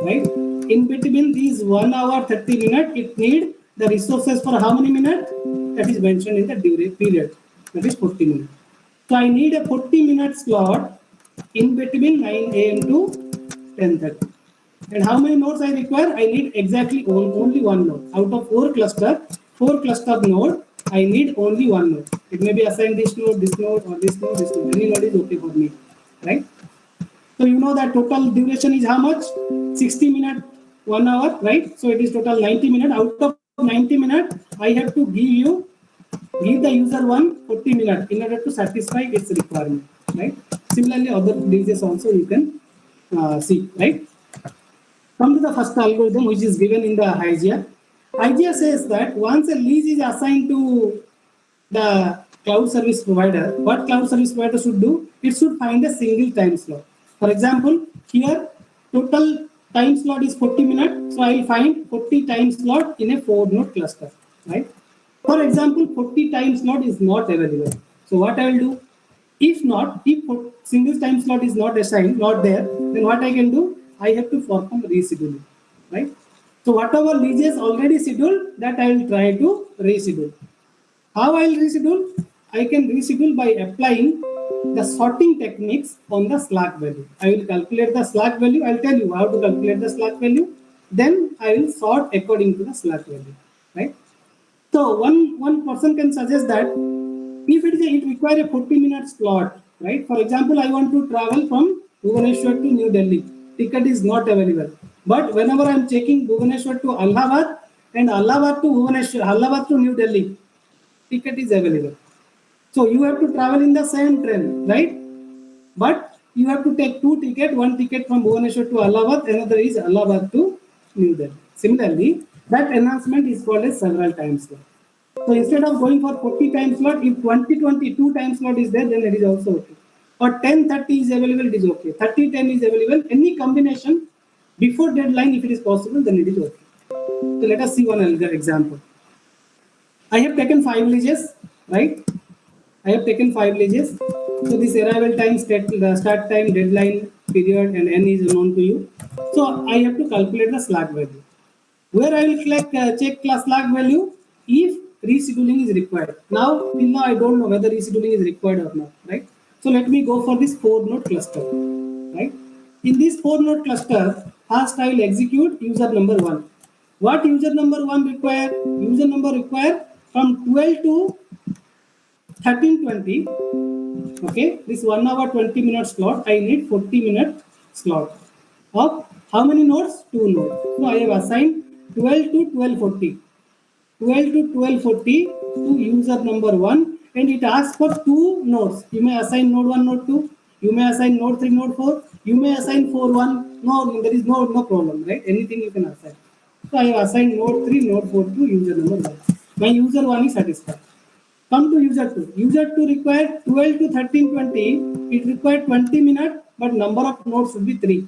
Speaker 1: Right? In between these 1 hour 30 minutes, it needs the resources for how many minutes? That is mentioned in the period. That is 40 minutes. So I need a 40-minute slot in between 9 a.m. to 10:30. And how many nodes I require? I need exactly only one node. Out of 4 cluster node, I need only one node. It may be assigned this node, or this node, this node. Any node is okay for me, right? So you know that total duration is how much? 60 minutes, 1 hour, right? So it is total 90 minutes. Out of 90 minutes, I have to give the user 40 minutes in order to satisfy its requirement, right? Similarly, other leases also you can see, right? Come to the first algorithm, which is given in the IGA. IGA says that once a lease is assigned to the cloud service provider, what cloud service provider should do? It should find a single time slot. For example, here total time slot is 40 minutes, so I will find 40 time slot in a 4-node cluster, right? For example, 40 time slot is not available. So what I will do? If not, if single time slot is not assigned, not there, then what I can do? I have to perform rescheduling, right? So whatever leases already scheduled, that I will try to reschedule. How I will reschedule? I can reschedule by applying the sorting techniques on the slack value. I will calculate the slack value. I will tell you how to calculate the slack value. Then I will sort according to the slack value, right? So one person can suggest that if it requires a 40-minute slot, right? For example, I want to travel from Bhubaneswar to New Delhi. Ticket is not available. But whenever I am checking Bhubaneswar to Allahabad and Allahabad to Bhubaneswar, Allahabad to New Delhi, ticket is available. So you have to travel in the same train, right? But you have to take two tickets, one ticket from Bhubaneswar to Allahabad, another is Allahabad to New Delhi. Similarly, that enhancement is called as several time slot. So instead of going for 40 time slot, if 2022 time slot is there, then it is also okay. Or 10:30 is available, it is okay. 30:10 is available. Any combination before deadline, if it is possible, then it is okay. So let us see one example. I have taken 5 leases, right? I have taken 5 leases. So this arrival time, start time, deadline, period, and n is known to you. So I have to calculate the slack value. Where I will check slack value if rescheduling is required. Now, till now I don't know whether rescheduling is required or not, right? So let me go for this 4-node cluster, right? In this 4-node cluster, first I will execute user number 1. What user number 1 require? User number require from 12 to 13:20. Okay, this 1 hour 20 minute slot, I need 40-minute slot of how many nodes? 2 nodes. So I have assigned 12 to 12:40. 12 to 12:40 to user number 1, and it asks for 2 nodes. You may assign node 1, node 2. You may assign node 3, node 4. You may assign 4, 1. No, there is no problem, right? Anything you can assign. So I have assigned node 3, node 4 to user number 1. My user 1 is satisfied. Come to user 2. User 2 required 12 to 13:20. It required 20 minutes, but number of nodes should be 3.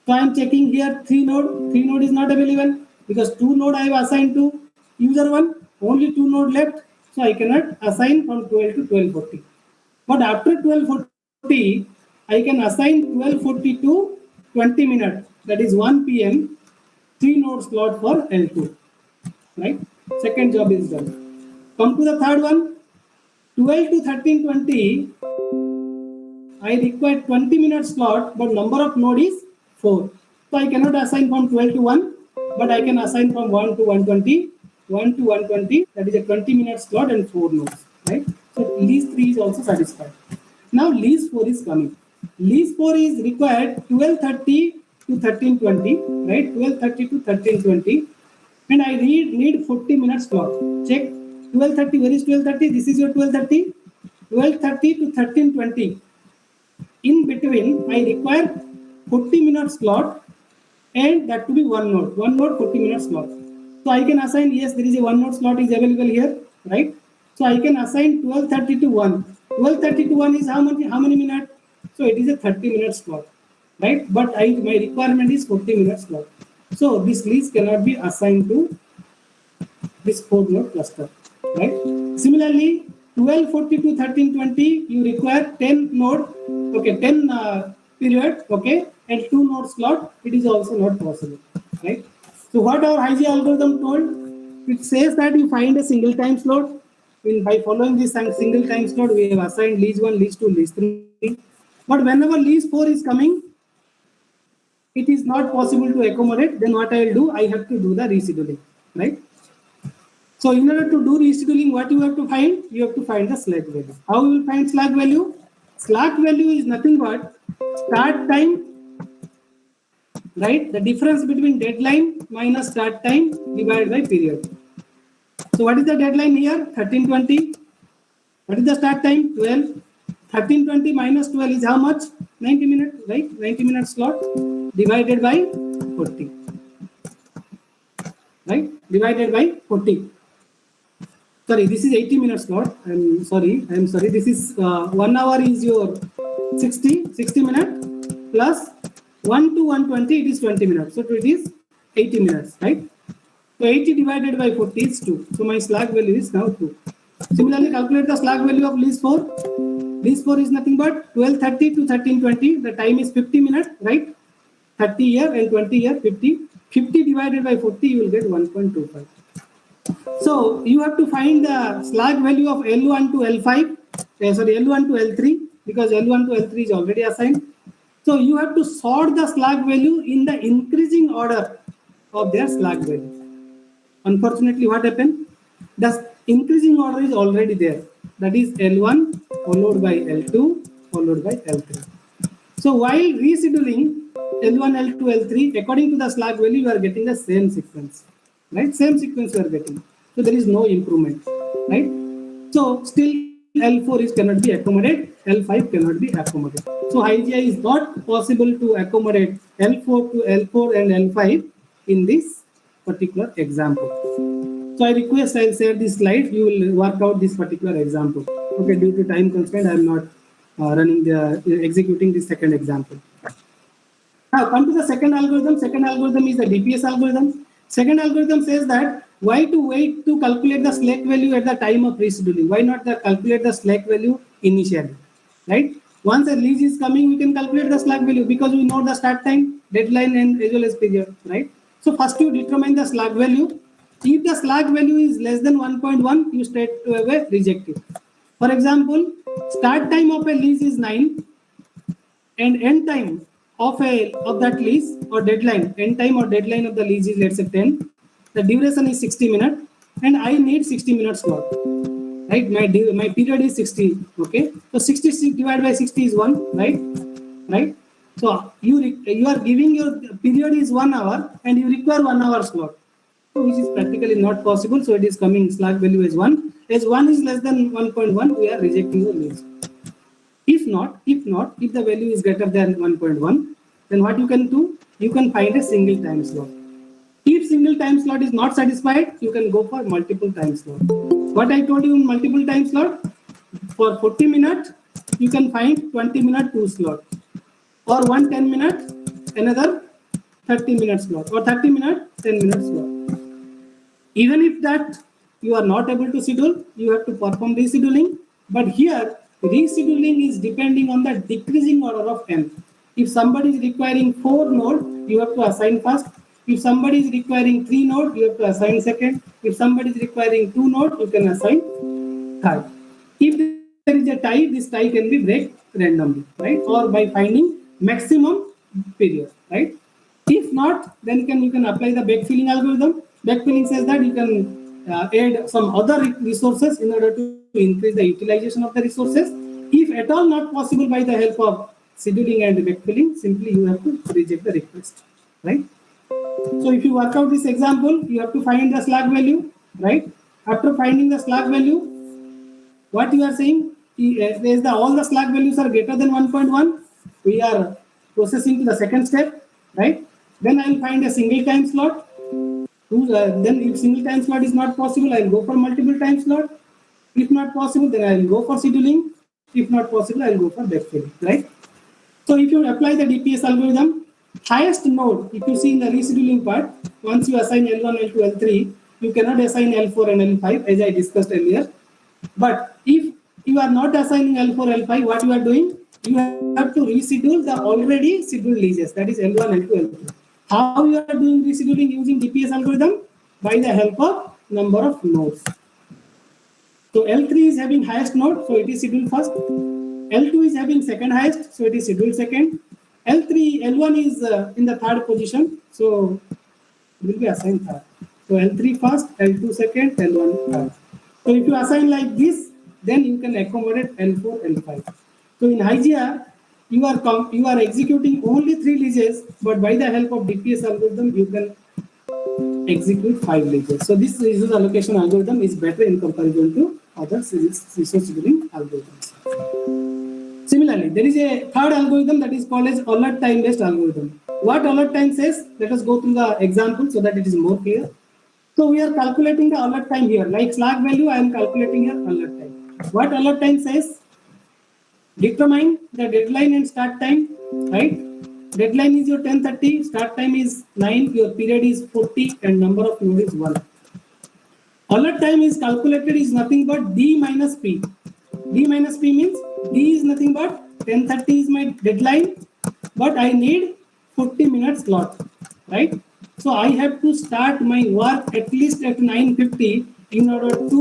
Speaker 1: So I am checking here 3 node. 3 node is not available because 2 node I have assigned to user 1. Only 2 node left. So I cannot assign from 12 to 12:40. But after 12:40, I can assign 12:40 to 20 minutes. That is 1 p.m. 3 node slot for L2. Right? Second job is done. Come to the third one. 12 to 13:20. I require 20-minute slot, but number of node is 4. So I cannot assign from 12 to 1, but I can assign from 1 to 120. 1 to 120, that is a 20-minute slot and 4 nodes, right? So lease 3 is also satisfied. Now lease 4 is coming. Lease 4 is required 12:30 to 13:20, right? 12:30 to 13:20, and I need 40-minute slot. Check 12:30. Where is 12:30? This is your 12:30. 12:30 to 13:20. In between, I require 40-minute slot, and that to be 1 node. 1 node 40-minute slot. So I can assign, yes, there is a 1 node slot is available here, right? So I can assign 12:30 to 1. 12:30 to 1 is how many minutes? So it is a 30-minute slot, right? But my requirement is 40-minute slot. So this lease cannot be assigned to this 4-node cluster, right? Similarly, 12:40 to 13:20, you require 10 node, okay, 10 period, okay, and 2 node slot. It is also not possible, right? So what our High J algorithm told? It says that you find a single time slot. By following this single time slot, we have assigned lease 1, lease 2, lease 3. But whenever lease 4 is coming, it is not possible to accommodate. Then what I will do? I have to do the rescheduling, right? So in order to do rescheduling, what you have to find? You have to find the slack value. How you will find slack value? Slack value is nothing but start time, right? The difference between deadline minus start time divided by period. So what is the deadline here? 13:20. What is the start time? 12. 13:20 minus 12 is how much? 90 minutes, right? 90-minute slot divided by 40. Right? Divided by 40. Sorry, this is 80-minute slot. I'm sorry. This is 1 hour is your 60 minutes plus 1 to 120, it is 20 minutes. So it is 80 minutes, right? So 80 divided by 40 is 2. So my slack value is now 2. Similarly, calculate the slack value of lease 4. This 4 is nothing but 12:30 to 13:20. The time is 50 minutes, right? 30 here and 20 here, 50. 50 divided by 40, you will get 1.25. So you have to find the slack value of L1 to L5, L1 to L3, because L1 to L3 is already assigned. So you have to sort the slack value in the increasing order of their slack value. Unfortunately, what happened? The increasing order is already there. That is L1 followed by L2 followed by L3. So while rescheduling L1, L2, L3, according to the slack value, you are getting the same sequence, right? Same sequence you are getting. So there is no improvement, right? So still L4 is cannot be accommodated, L5 cannot be accommodated. So IGI is not possible to accommodate L4 to L4 and L5 in this particular example. So I request I'll share this slide. You will work out this particular example. Okay, due to time constraint, I am not executing the second example. Now come to the second algorithm. Second algorithm is the DPS algorithm. Second algorithm says that why to wait to calculate the slack value at the time of rescheduling? Why not calculate the slack value initially, right? Once a lease is coming, we can calculate the slack value because we know the start time, deadline, and as well as period, right? So first you determine the slack value. If the slack value is less than 1.1, you straight away reject it. For example, start time of a lease is 9 and end time of that lease or deadline, end time or deadline of the lease is, let's say, 10. The duration is 60 minutes and I need 60 minutes slot, right? My period is 60, okay? So 60 divided by 60 is 1, right? So you are giving your period is 1 hour and you require 1 hour slot, so which is practically not possible. So it is coming slack value as 1. As 1 is less than 1.1, we are rejecting the lease. If the value is greater than 1.1, then what you can do? You can find a single time slot. If single time slot is not satisfied, you can go for multiple time slot. What I told you in multiple time slot, for 40 minutes, you can find 20 minute 2 slot, or 1 10 minute, another 30 minute slot, or 30 minute 10 minute slot. Even if that you are not able to schedule, you have to perform rescheduling. But here, rescheduling is depending on the decreasing order of n. If somebody is requiring 4 nodes, you have to assign first. If somebody is requiring 3 nodes, you have to assign second. If somebody is requiring 2 nodes, you can assign third. If there is a tie, this tie can be break randomly, right? Or by finding maximum period, right? If not, then you can apply the backfilling algorithm. Backfilling says that you can add some other resources in order to increase the utilization of the resources. If at all not possible by the help of scheduling and backfilling, simply you have to reject the request, right? So if you work out this example, you have to find the slack value, right? After finding the slack value, what you are saying is that all the slack values are greater than 1.1. We are processing to the second step, right? Then I will find a single time slot. Then if single time slot is not possible, I will go for multiple time slot. If not possible, then I will go for scheduling. If not possible, I will go for backfilling, right? So if you apply the DPS algorithm, highest node, if you see in the rescheduling part, once you assign L1, L2, L3, you cannot assign L4 and L5 as I discussed earlier. But if you are not assigning L4, L5, what you are doing? You have to reschedule the already scheduled leases, that is L1, L2, L3. How you are doing rescheduling using DPS algorithm? By the help of number of nodes. So L3 is having highest node, so it is scheduled first. L2 is having second highest, so it is scheduled second. L1 is in the third position, so it will be assigned third. So L3 first, L2 second, L1 third. So if you assign like this, then you can accommodate L4, L5. So in HYGIA, you are executing only 3 leases, but by the help of DPS algorithm, you can execute 5 leases. So this resource allocation algorithm is better in comparison to other resource scheduling algorithms. Similarly, there is a third algorithm that is called as alert time based algorithm. What alert time says? Let us go through the example so that it is more clear. So we are calculating the alert time here. Like slack value, I am calculating here alert time. What alert time says? Determine the deadline and start time, right? Deadline is your 10:30, start time is 9, your period is 40, and number of nodes is 1. Alert time is calculated is nothing but D minus P. D minus P means D is nothing but 10:30 is my deadline, but I need 40 minutes slot, right? So I have to start my work at least at 9:50 in order to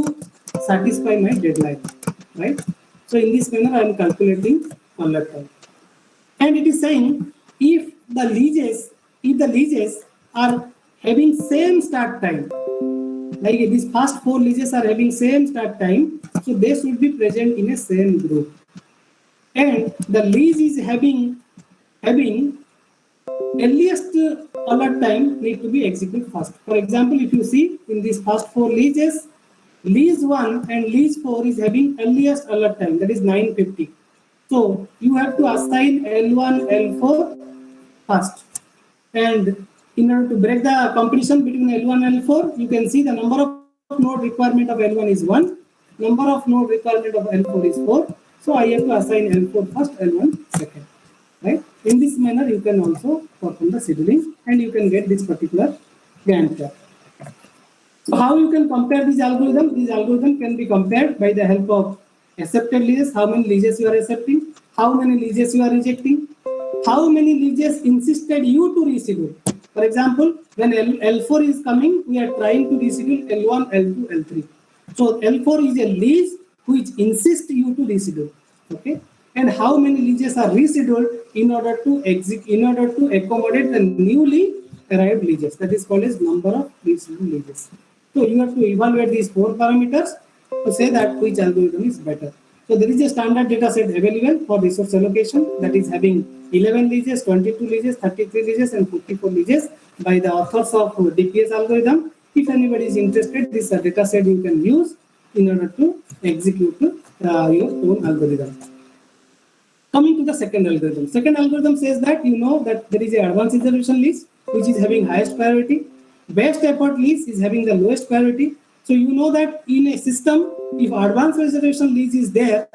Speaker 1: satisfy my deadline, right? So in this manner, I am calculating on that time. And it is saying if the leases are having same start time, like these first 4 leases are having same start time, so they should be present in a same group. And the lease is having earliest alert time need to be executed first. For example, if you see in these first 4 leases, lease 1 and lease 4 is having earliest alert time, that is 9:50. So you have to assign L1, L4 first. And in order to break the competition between L1 and L4, you can see the number of node requirement of L1 is 1, number of node requirement of L4 is 4. So I have to assign L4 first, L1 second. Right? In this manner, you can also perform the scheduling and you can get this particular Gantt chart. So how you can compare these algorithms? These algorithms can be compared by the help of accepted leases, how many leases you are accepting, how many leases you are rejecting, how many leases insisted you to reschedule. For example, when L4 is coming, we are trying to reschedule L1, L2, L3. So L4 is a lease which insists you to reschedule. Okay, and how many leases are rescheduled in order to accommodate the newly arrived leases. That is called as number of rescheduled leases. So you have to evaluate these 4 parameters to say that which algorithm is better. So there is a standard data set available for resource allocation that is having 11 leases, 22 leases, 33 leases, and 54 leases by the authors of DPS algorithm. If anybody is interested, this data set you can use in order to execute your own algorithm. Coming to the second algorithm. Second algorithm says that you know that there is an advanced resolution lease which is having highest priority. Best effort lease is having the lowest priority. So you know that in a system, if advanced resolution lease is there,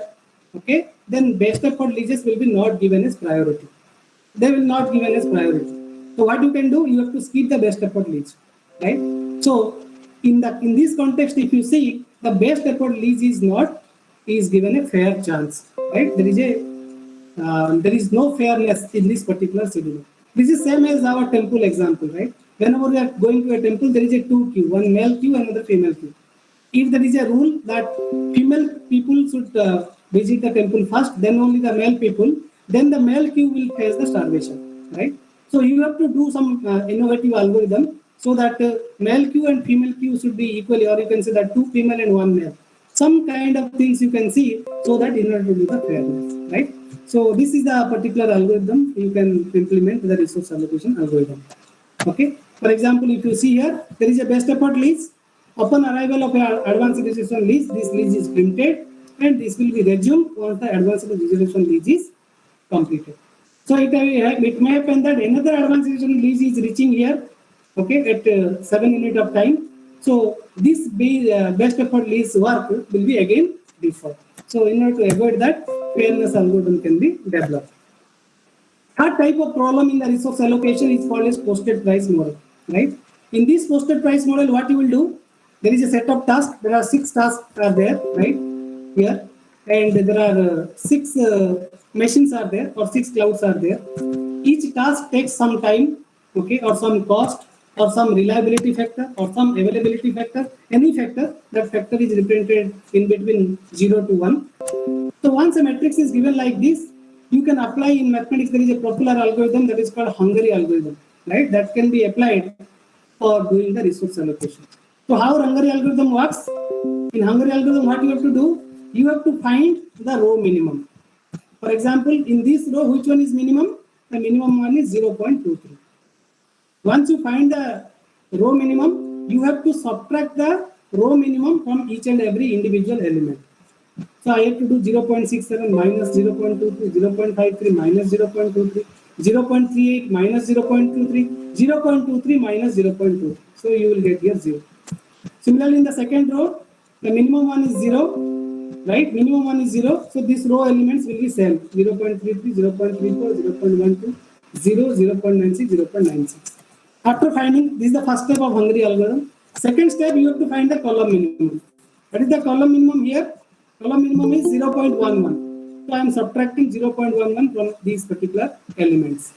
Speaker 1: okay, then best effort leases will be not given as priority. They will not given as priority. So what you can do, you have to skip the best effort lease, right? So in this context, if you see the best effort lease is given a fair chance, right? There is no fairness in this particular schedule. This is same as our temple example, right? Whenever we are going to a temple, there is a 2 queue, one male queue, another female queue. If there is a rule that female people should visit the temple first, then only the male people, then the male queue will face the starvation, right? So you have to do some innovative algorithm so that male queue and female queue should be equally, or you can say that 2 female and 1 male. Some kind of things you can see so that in order to do the fairness, right? So this is the particular algorithm you can implement the resource allocation algorithm. Okay. For example, if you see here, there is a best effort lease. Upon arrival of an advanced resolution lease, this lease is printed and this will be resumed once the advanced resolution lease is completed. So it may happen that another advanced resolution lease is reaching here, okay, at 7 units of time. So this best effort lease work will be again deferred. So in order to avoid that, fairness algorithm can be developed. Third type of problem in the resource allocation is called as posted price model, right? In this posted price model, what you will do, there is a set of tasks. There are 6 tasks are there, right? Here. And there are 6 machines are there or 6 clouds are there. Each task takes some time, okay, or some cost or some reliability factor or some availability factor, any factor. That factor is represented in between 0 to 1. So once a matrix is given like this, you can apply in mathematics. There is a popular algorithm that is called Hungary algorithm, right? That can be applied for doing the resource allocation. So how Hungary algorithm works? In Hungary algorithm, what you have to do? You have to find the row minimum. For example, in this row, which one is minimum? The minimum one is 0.23. Once you find the row minimum, you have to subtract the row minimum from each and every individual element. So I have to do 0.67 minus 0.23, 0.53 minus 0.23, 0.38 minus 0.23, 0.23 minus 0.23. So you will get here 0. Similarly, in the second row, the minimum one is 0, right? Minimum one is 0. So these row elements will be same: 0.33, 0.34, 0.12, 0, 0.96, 0.96. After finding, this is the first step of Hungary algorithm. Second step, you have to find the column minimum. What is the column minimum here? Column minimum is 0.11. So I am subtracting 0.11 from these particular elements.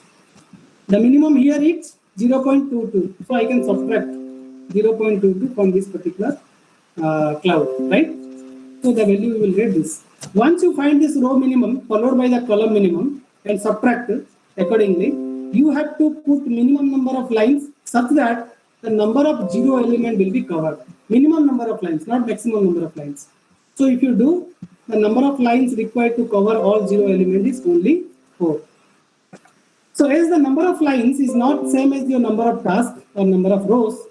Speaker 1: The minimum here is 0.22. So I can subtract 0.22 from this particular cloud, right? So the value you will get this. Once you find this row minimum followed by the column minimum and subtract accordingly, you have to put minimum number of lines such that the number of zero element will be covered. Minimum number of lines, not maximum number of lines. So if you do, the number of lines required to cover all zero element is only 4. So as the number of lines is not same as your number of tasks or number of rows,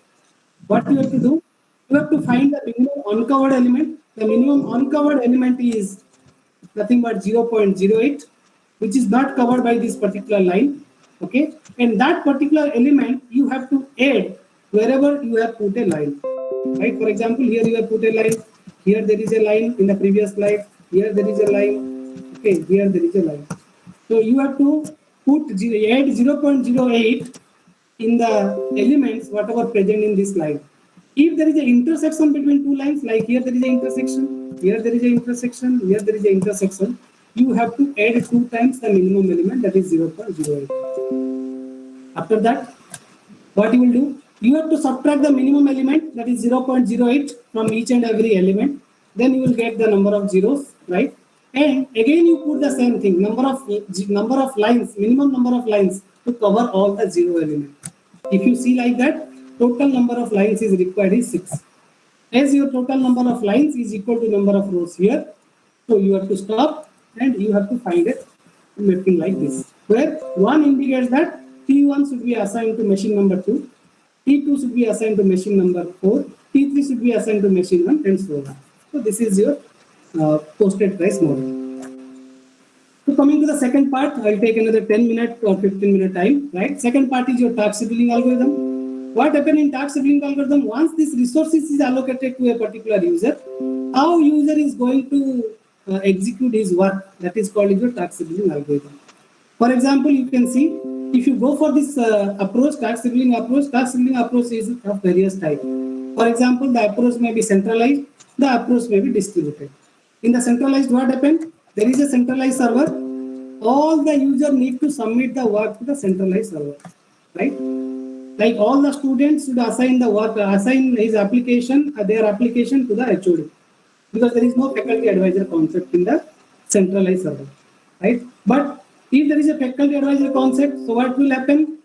Speaker 1: what you have to do? You have to find the minimum uncovered element. The minimum uncovered element is nothing but 0.08, which is not covered by this particular line. Okay, and that particular element you have to add wherever you have put a line. Right? For example, here you have put a line. Here there is a line in the previous slide. Here there is a line. Okay, here there is a line. So you have to add 0.08 in the elements whatever present in this line. If there is an intersection between two lines, like here there is an intersection, here there is an intersection, here there is an intersection, you have to add 2 times the minimum element, that is 0.08. After that, what you will do? You have to subtract the minimum element, that is 0.08 from each and every element. Then you will get the number of zeros, right? And again you put the same thing, number of lines, minimum number of lines to cover all the zero elements. If you see like that, total number of lines is required is 6. As your total number of lines is equal to number of rows here, so you have to stop and you have to find it mapping like this, where 1 indicates that T1 should be assigned to machine number 2, T2 should be assigned to machine number 4, T3 should be assigned to machine 1, and so on. So this is your posted price model. So coming to the second part, I'll take another 10-minute or 15-minute time, right? Second part is your task scheduling algorithm. What happens in task scheduling algorithm? Once this resources is allocated to a particular user, how user is going to execute his work, that is called your task scheduling algorithm. For example, you can see, if you go for this approach, task scheduling approach is of various types. For example, the approach may be centralized, the approach may be distributed. In the centralized, what happened? There is a centralized server. All the user need to submit the work to the centralized server, right? Like all the students should assign the work, assign his application, their application to the HOD, because there is no faculty advisor concept in the centralized server, right? But if there is a faculty advisor concept, so what will happen?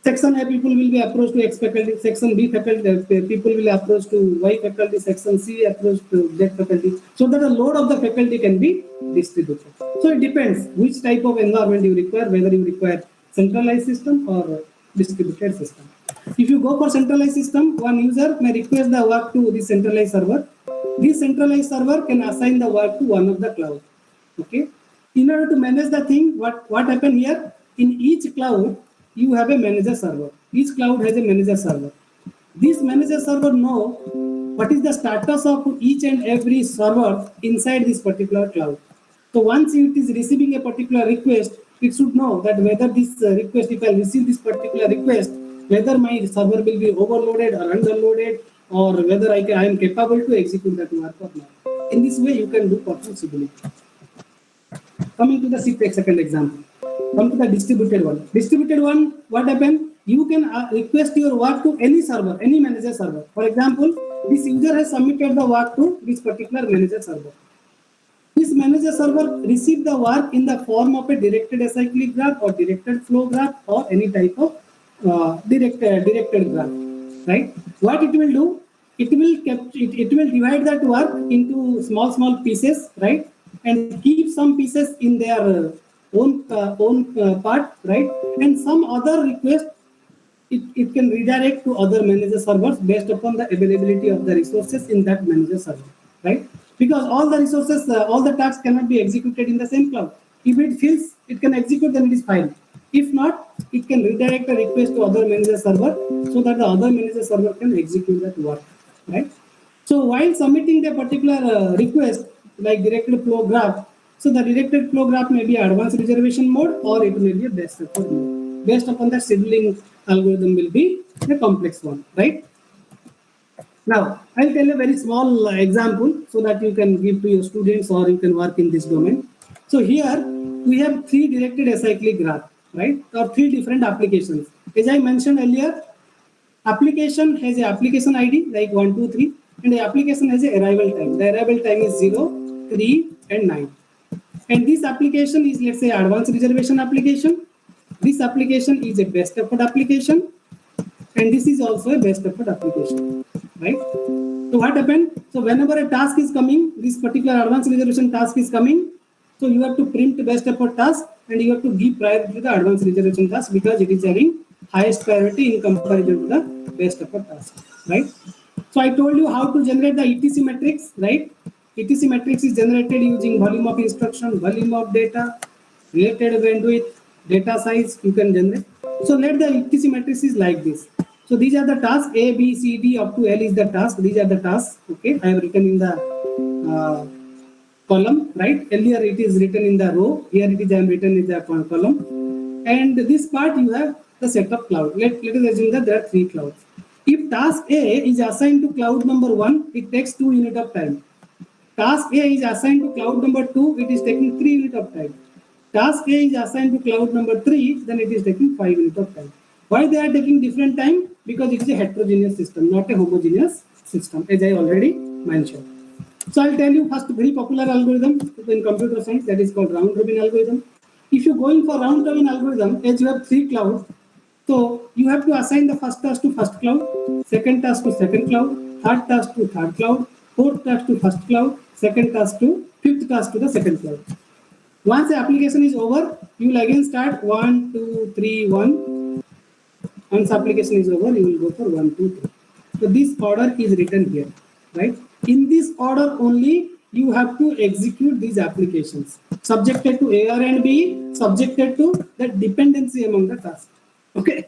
Speaker 1: Section A people will be approached to X faculty, section B faculty people will approach to Y faculty, section C approach to Z faculty, so that the load of the faculty can be distributed. So it depends which type of environment you require, whether you require centralized system or distributed system. If you go for centralized system, one user may request the work to the centralized server. This centralized server can assign the work to one of the cloud. Okay. In order to manage the thing, what happened here? In each cloud, you have a manager server. Each cloud has a manager server. This manager server know what is the status of each and every server inside this particular cloud. So once it is receiving a particular request, it should know that whether this request, if I receive this particular request, whether my server will be overloaded or underloaded, or whether I am capable to execute that work or not. In this way, you can do performance scheduling. Coming to the second example. Come to the distributed one. Distributed one, what happened? You can request your work to any server, any manager server. For example, this user has submitted the work to this particular manager server. This manager server received the work in the form of a directed acyclic graph or directed flow graph or any type of directed graph. Right? What it will do? It will divide that work into small pieces, right? And keep some pieces in their own part, right? And some other request, it can redirect to other manager servers based upon the availability of the resources in that manager server, right? Because all the resources, all the tasks cannot be executed in the same cloud. If it fills, it can execute, then it is fine. If not, it can redirect a request to other manager server so that the other manager server can execute that work, right? So while submitting the particular request, like directed flow graph, so the directed flow graph may be advanced reservation mode or it may be a best effort mode. Based upon that, scheduling algorithm will be a complex one, right? Now, I'll tell a very small example so that you can give to your students or you can work in this domain. So here we have three directed acyclic graph, right? Or three different applications. As I mentioned earlier, application has a application ID like 1, 2, 3, and the application has a arrival time. The arrival time is 0, 3, and 9. And this application is, let's say, advanced reservation application. This application is a best effort application, and this is also a best effort application, right? So what happened? So whenever a task is coming, this particular advanced reservation task is coming, so you have to print best effort task and you have to give priority to the advanced reservation task because it is having highest priority in comparison to the best effort task, right? So I told you how to generate the ETC matrix, right? ETC matrix is generated using volume of instruction, volume of data, related bandwidth, data size you can generate. So let the ETC matrix is like this. So these are the tasks, A, B, C, D up to L is the task. These are the tasks, okay? I have written in the column, right? Earlier it is written in the row. Here it is I am written in the column. And this part you have the setup cloud. Let us assume that there are 3 clouds. If task A is assigned to cloud number 1, it takes 2 units of time. Task A is assigned to cloud number 2, it is taking 3 units of time. Task A is assigned to cloud number 3, then it is taking 5 units of time. Why they are taking different time? Because it is a heterogeneous system, not a homogeneous system, as I already mentioned. So I'll tell you first very popular algorithm in computer science, that is called round robin algorithm. If you're going for round robin algorithm, as you have 3 clouds, so you have to assign the first task to first cloud, second task to second cloud, third task to third cloud, fourth task to first cloud, second task to fifth task to the second cloud. Once the application is over, you will again start 1, 2, 3, 1. Once application is over, you will go for 1, 2, 3. So this order is written here, right? In this order only, you have to execute these applications, subjected to A, R, and B, subjected to the dependency among the tasks. Okay.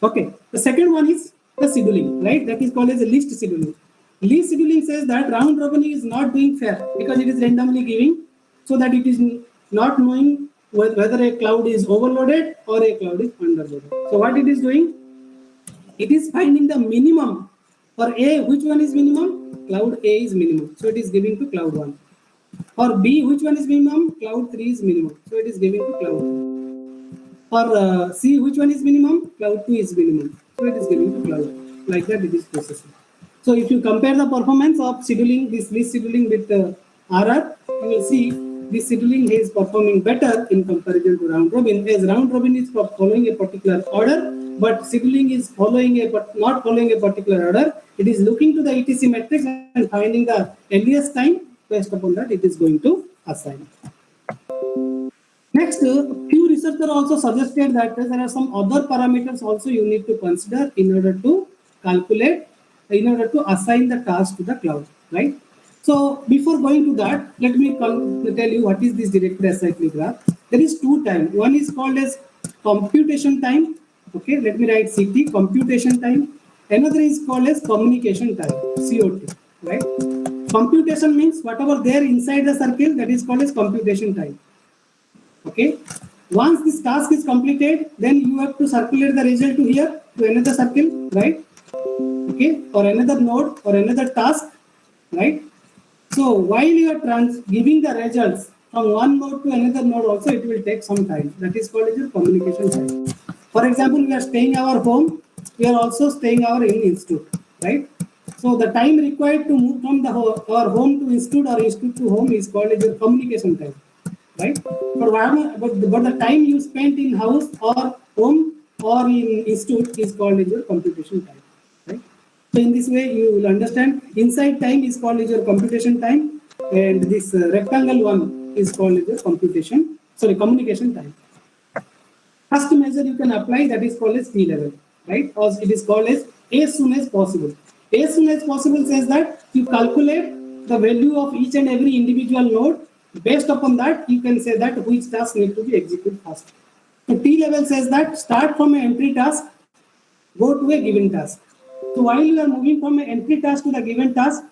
Speaker 1: Okay. The second one is the scheduling, right? That is called as a list scheduling. List scheduling says that round robin is not doing fair because it is randomly giving, so that it is not knowing whether a cloud is overloaded or a cloud is underloaded. So what it is doing? It is finding the minimum. For A, which one is minimum? Cloud A is minimum, so it is giving to cloud 1. For B, which one is minimum? Cloud 3 is minimum, so it is giving to cloud 2. For C, which one is minimum? Cloud 2 is minimum, so it is giving to cloud 2. Like that it is processing. So if you compare the performance of scheduling, this list scheduling with RR, you will see this scheduling is performing better in comparison to round robin, as round robin is following a particular order, but scheduling is not following a particular order. It is looking to the ETC matrix and finding the earliest time. Based upon that, it is going to assign. Next, few researchers also suggested that there are some other parameters also you need to consider in order to calculate, in order to assign the task to the cloud, right? So before going to that, let me tell you what is this directed acyclic graph. There is 2 times. One is called as computation time. Okay, let me write CT, computation time. Another is called as communication time, COT, right? Computation means whatever there inside the circle, that is called as computation time. Okay, once this task is completed, then you have to circulate the result to here, to another circle, right? Okay, or another node or another task, right? So while you are giving the results from one node to another node also, it will take some time. That is called as your communication time. For example, we are staying our home, we are also staying our institute, right? So the time required to move from our home to institute or institute to home is called as your communication time, right? But the time you spent in house or home or in institute is called as your computation time, right? So in this way, you will understand inside time is called as your computation time, and this rectangle one is called as your communication time. First measure you can apply, that is called as T level, right? Or it is called as soon as possible. As soon as possible says that you calculate the value of each and every individual node. Based upon that, you can say that which task need to be executed first. So T level says that start from an empty task, go to a given task. So while you are moving from an empty task to the given task,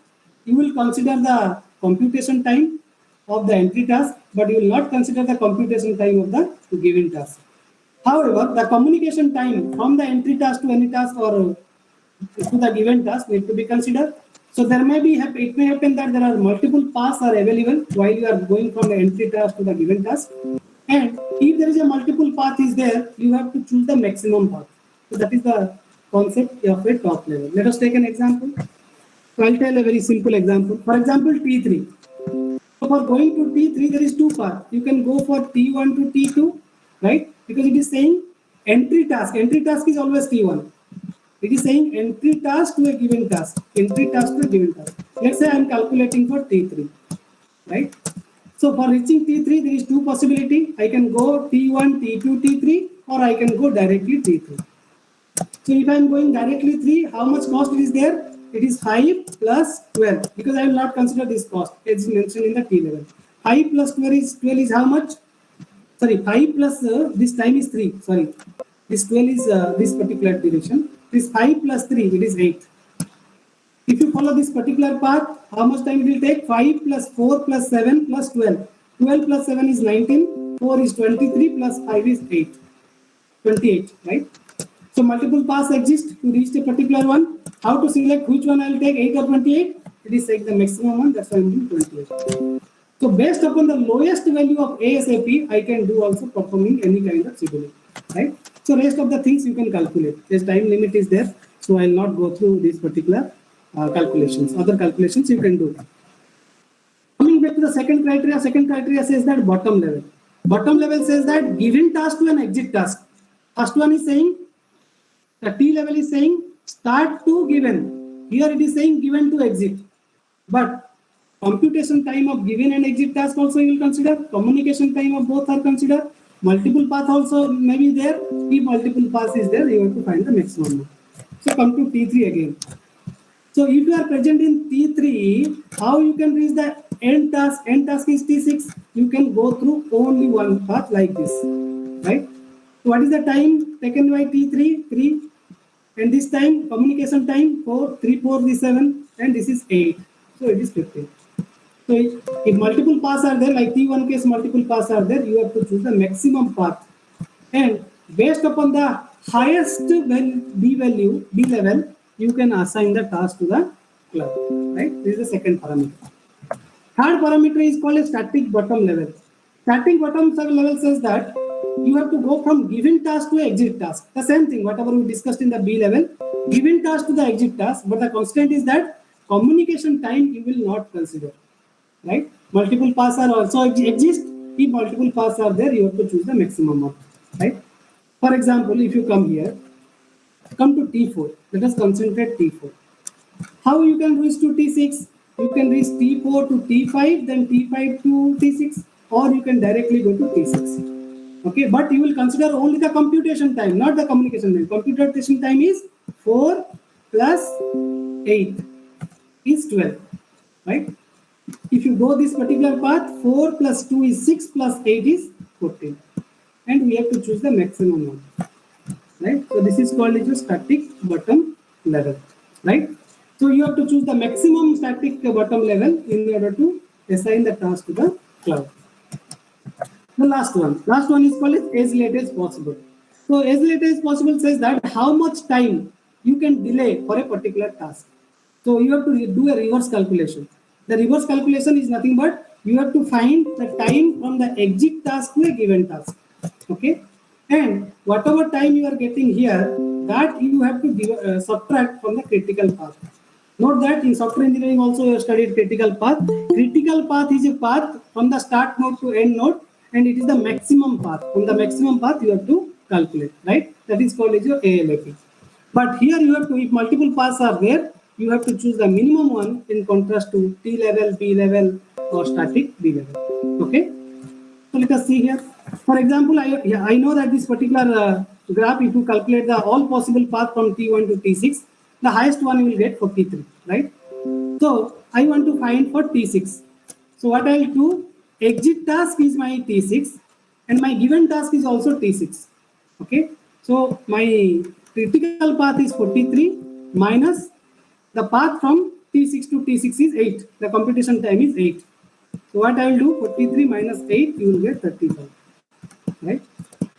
Speaker 1: you will consider the computation time of the entry task, but you will not consider the computation time of the given task. However, the communication time from the entry task to any task or to the given task need to be considered. So there may be, it may happen that there are multiple paths are available while you are going from the entry task to the given task. And if there is a multiple path is there, you have to choose the maximum path. So that is the concept of a top level. Let us take an example. So I'll tell a very simple example. For example, T3. So for going to T3, there is two paths. You can go for T1 to T2, right? Because it is saying entry task. Entry task is always T1. It is saying entry task to a given task. Entry task to a given task. Let's say I am calculating for T3, right? So for reaching T3, there is two possibilities. I can go T1, T2, T3, or I can go directly T3. So if I am going directly 3, how much cost is there? It is 5 plus 12, because I will not consider this cost as mentioned in the T level. 5 plus 12 is how much? Sorry, 5 plus this time is 3. Sorry, this 12 is this particular duration. This 5 plus 3, it is 8. If you follow this particular path, how much time it will take? 5 plus 4 plus 7 plus 12. 12 plus 7 is 19. 4 is 23 plus 5 is 8. 28, right? So multiple paths exist to reach a particular one. How to select which one I will take, 8 or 28? It is like the maximum one, that's why I am doing 28. So based upon the lowest value of ASAP, I can do also performing any kind of scheduling, right? So rest of the things you can calculate. This time limit is there, so I will not go through these particular calculations. Other calculations you can do. Coming back to the second criteria says that bottom level. Bottom level says that given task to an exit task. First one is saying, the T level is saying start to given. Here it is saying given to exit. But computation time of given and exit task also you will consider. Communication time of both are considered. Multiple path also may be there. If multiple paths is there, you have to find the maximum. So come to T3 again. So if you are present in T3, how you can reach the end task? End task is T6. You can go through only one path like this, right? So what is the time taken by T3? 3. And this time, communication time, 4, 3, 4, 3, 7, and this is 8. So it is 15. So if multiple paths are there, like T1 case, multiple paths are there, you have to choose the maximum path. And based upon the highest B level, you can assign the task to the cloud, right? This is the second parameter. Third parameter is called a static bottom level. Static bottom level says that you have to go from given task to exit task. The same thing, whatever we discussed in the B level, given task to the exit task, but the constant is that communication time you will not consider, right? Multiple paths are also exist. If multiple paths are there, you have to choose the maximum one, right? For example, if you come here, come to T4. Let us concentrate T4. How you can reach to T6? You can reach T4 to T5, then T5 to T6, or you can directly go to T6. Okay, but you will consider only the computation time, not the communication time. Computation time is 4 plus 8 is 12, right? If you go this particular path, 4 plus 2 is 6 plus 8 is 14. And we have to choose the maximum one, right? So this is called a static bottom level, right? So you have to choose the maximum static bottom level in order to assign the task to the cloud. The last one is called as late as possible. So as late as possible says that how much time you can delay for a particular task. So you have to do a reverse calculation. The reverse calculation is nothing but you have to find the time from the exit task to a given task. Okay, and whatever time you are getting here, that you have to subtract from the critical path. Note that in software engineering also you have studied critical path. Critical path is a path from the start node to end node, and it is the maximum path. From the maximum path you have to calculate, right? That is called as your ALAP. But here you have to, if multiple paths are there, you have to choose the minimum one in contrast to T level, B level, or static B level. Okay. So let us see here. For example, I know that this particular graph, if you calculate the all possible path from T1 to T6, the highest one you will get 43, right? So I want to find for T6. So what I will do, exit task is my T6 and my given task is also T6. Okay. So my critical path is 43 minus the path from T6 to T6 is 8. The computation time is 8. So what I will do, 43 minus 8, you will get 35. Right?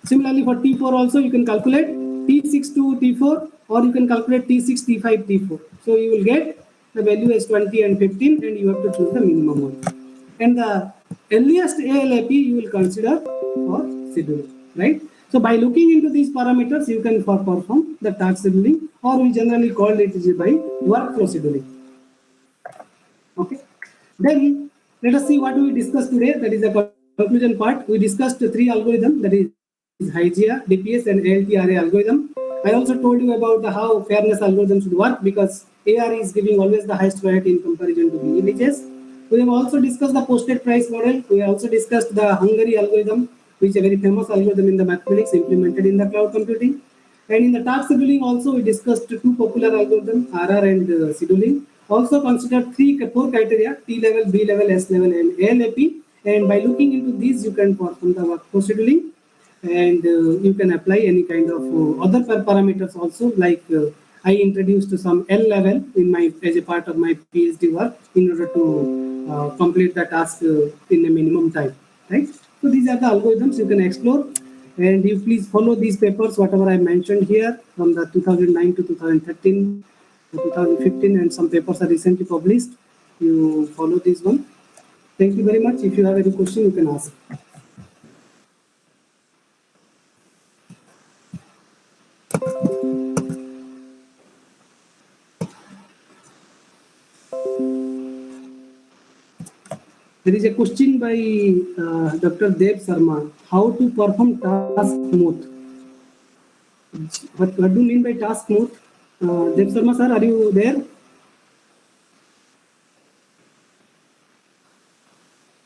Speaker 1: Similarly for T4 also you can calculate T6 to T4, or you can calculate T6, T5, T4. So you will get the value is 20 and 15, and you have to choose the minimum one. And the earliest ALAP you will consider for scheduling, right? So by looking into these parameters, you can perform the task scheduling, or we generally call it by workflow scheduling. Okay. Then let us see what we discussed today. That is the conclusion part. We discussed three algorithms, that is HYGIA, DPS, and ALTRA algorithm. I also told you about how fairness algorithm should work, because AR is giving always the highest priority in comparison to the images. We have also discussed the posted price model. We also discussed the Hungary algorithm, which is a very famous algorithm in the mathematics implemented in the cloud computing. And in the task scheduling also, we discussed two popular algorithms, RR and scheduling. Also consider four criteria: T level, B level, S level, and ALAP. And by looking into these, you can perform the workflow scheduling, and you can apply any kind of other parameters also. Like I introduced some L level in my as a part of my PhD work in order to complete the task in a minimum time. Right. So these are the algorithms you can explore. And you please follow these papers, whatever I mentioned here, from the 2009 to 2013, 2015, and some papers are recently published. You follow this one. Thank you very much. If you have any question, you can ask. There is a question by Dr. Dev Sharma. How to perform task smooth? What do you mean by task smooth? Dev Sharma sir, are you there?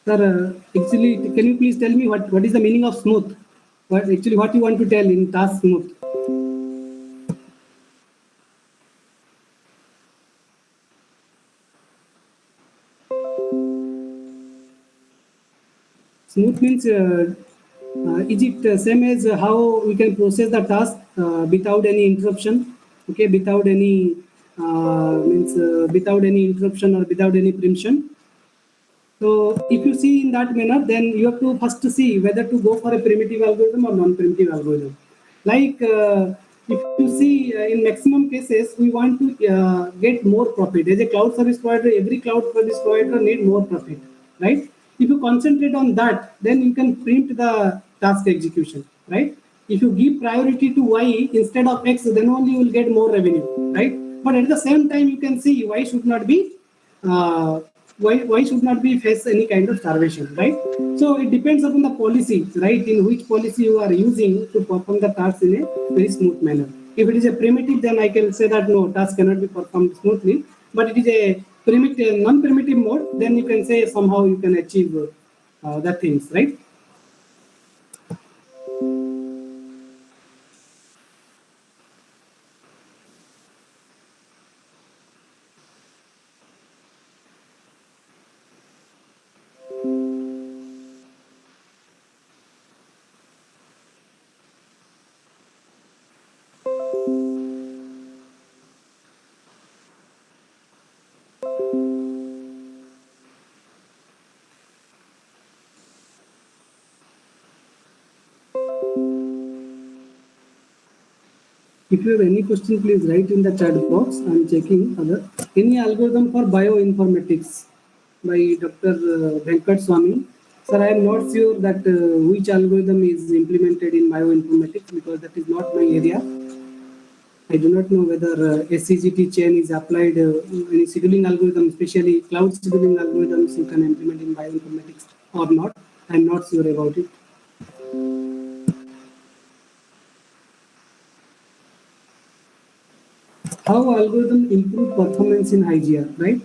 Speaker 1: Sir, actually, can you please tell me what is the meaning of smooth? What you want to tell in task smooth? Smooth means, is it same as how we can process the task without any interruption? Okay, without any without any interruption or without any preemption. So if you see in that manner, then you have to first see whether to go for a primitive algorithm or non-primitive algorithm. Like if you see in maximum cases, we want to get more profit. As a cloud service provider, every cloud service provider need more profit, right? If you concentrate on that, then you can preempt the task execution, right? If you give priority to Y instead of X, then only you will get more revenue, right? But at the same time, you can see Y should not be uh, why should not be face any kind of starvation, right? So it depends upon the policy, right? In which policy you are using to perform the task in a very smooth manner. If it is a primitive, then I can say that no, task cannot be performed smoothly. But it is a primitive, non-primitive mode, then you can say somehow you can achieve the things, right? If you have any question, please write in the chat box. I am checking other. Any algorithm for bioinformatics by Dr. Venkat Swami. Sir, I am not sure that which algorithm is implemented in bioinformatics, because that is not my area. I do not know whether SCGT chain is applied any scheduling algorithm, especially cloud scheduling algorithms you can implement in bioinformatics or not. I am not sure about it. How algorithm improve performance in HYGIA, right?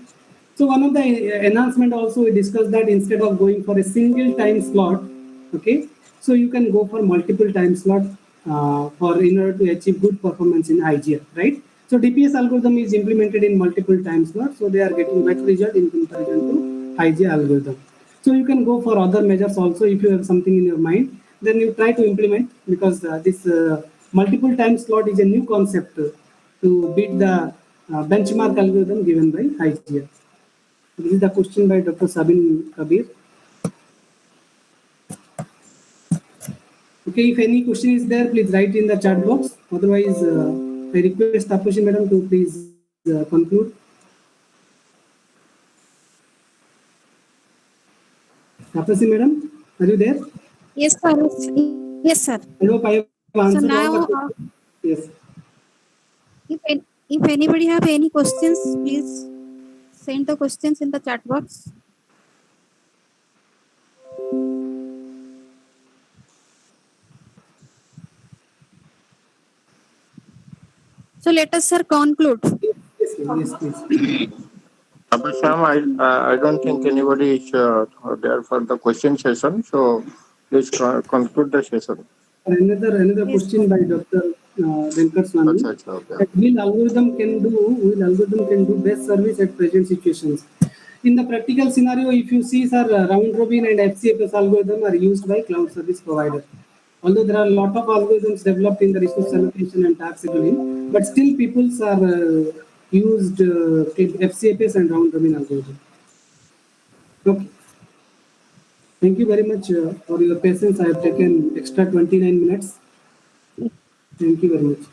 Speaker 1: So one of the enhancement also we discussed that instead of going for a single time slot, okay, so you can go for multiple time slot for in order to achieve good performance in HYGIA, right? So DPS algorithm is implemented in multiple time slots, so they are getting better result in comparison to HYGIA algorithm. So you can go for other measures also. If you have something in your mind, then you try to implement, because this multiple time slot is a new concept to beat the benchmark algorithm given by HYGIA. This is the question by Dr. Sabin Kabir. Okay, if any question is there, please write in the chat box. Otherwise, I request Tapashi Madam to please conclude. Tapasri madam, are you there?
Speaker 3: Yes, sir. Yes, sir.
Speaker 1: I hope I have answered all
Speaker 3: now,
Speaker 1: the questions. Yes.
Speaker 3: If anybody have any questions, please send the questions in the chat box. So let us, sir, conclude.
Speaker 1: Yes, ma'am. Yes, please.
Speaker 2: Abhisham, I don't think anybody is there for the question session. So please conclude the session.
Speaker 1: Another
Speaker 3: Yes.
Speaker 1: question by Dr. Venkat Swami.
Speaker 2: Acha, acha, okay.
Speaker 1: That will algorithm can do best service at present situations. In the practical scenario, if you see, sir, round robin and FCFS algorithm are used by cloud service provider. Although there are a lot of algorithms developed in the resource allocation and task scheduling, but still people are used FCFS and round robin algorithm. Okay. Thank you very much for your patience. I have taken extra 29 minutes. Thank you very much.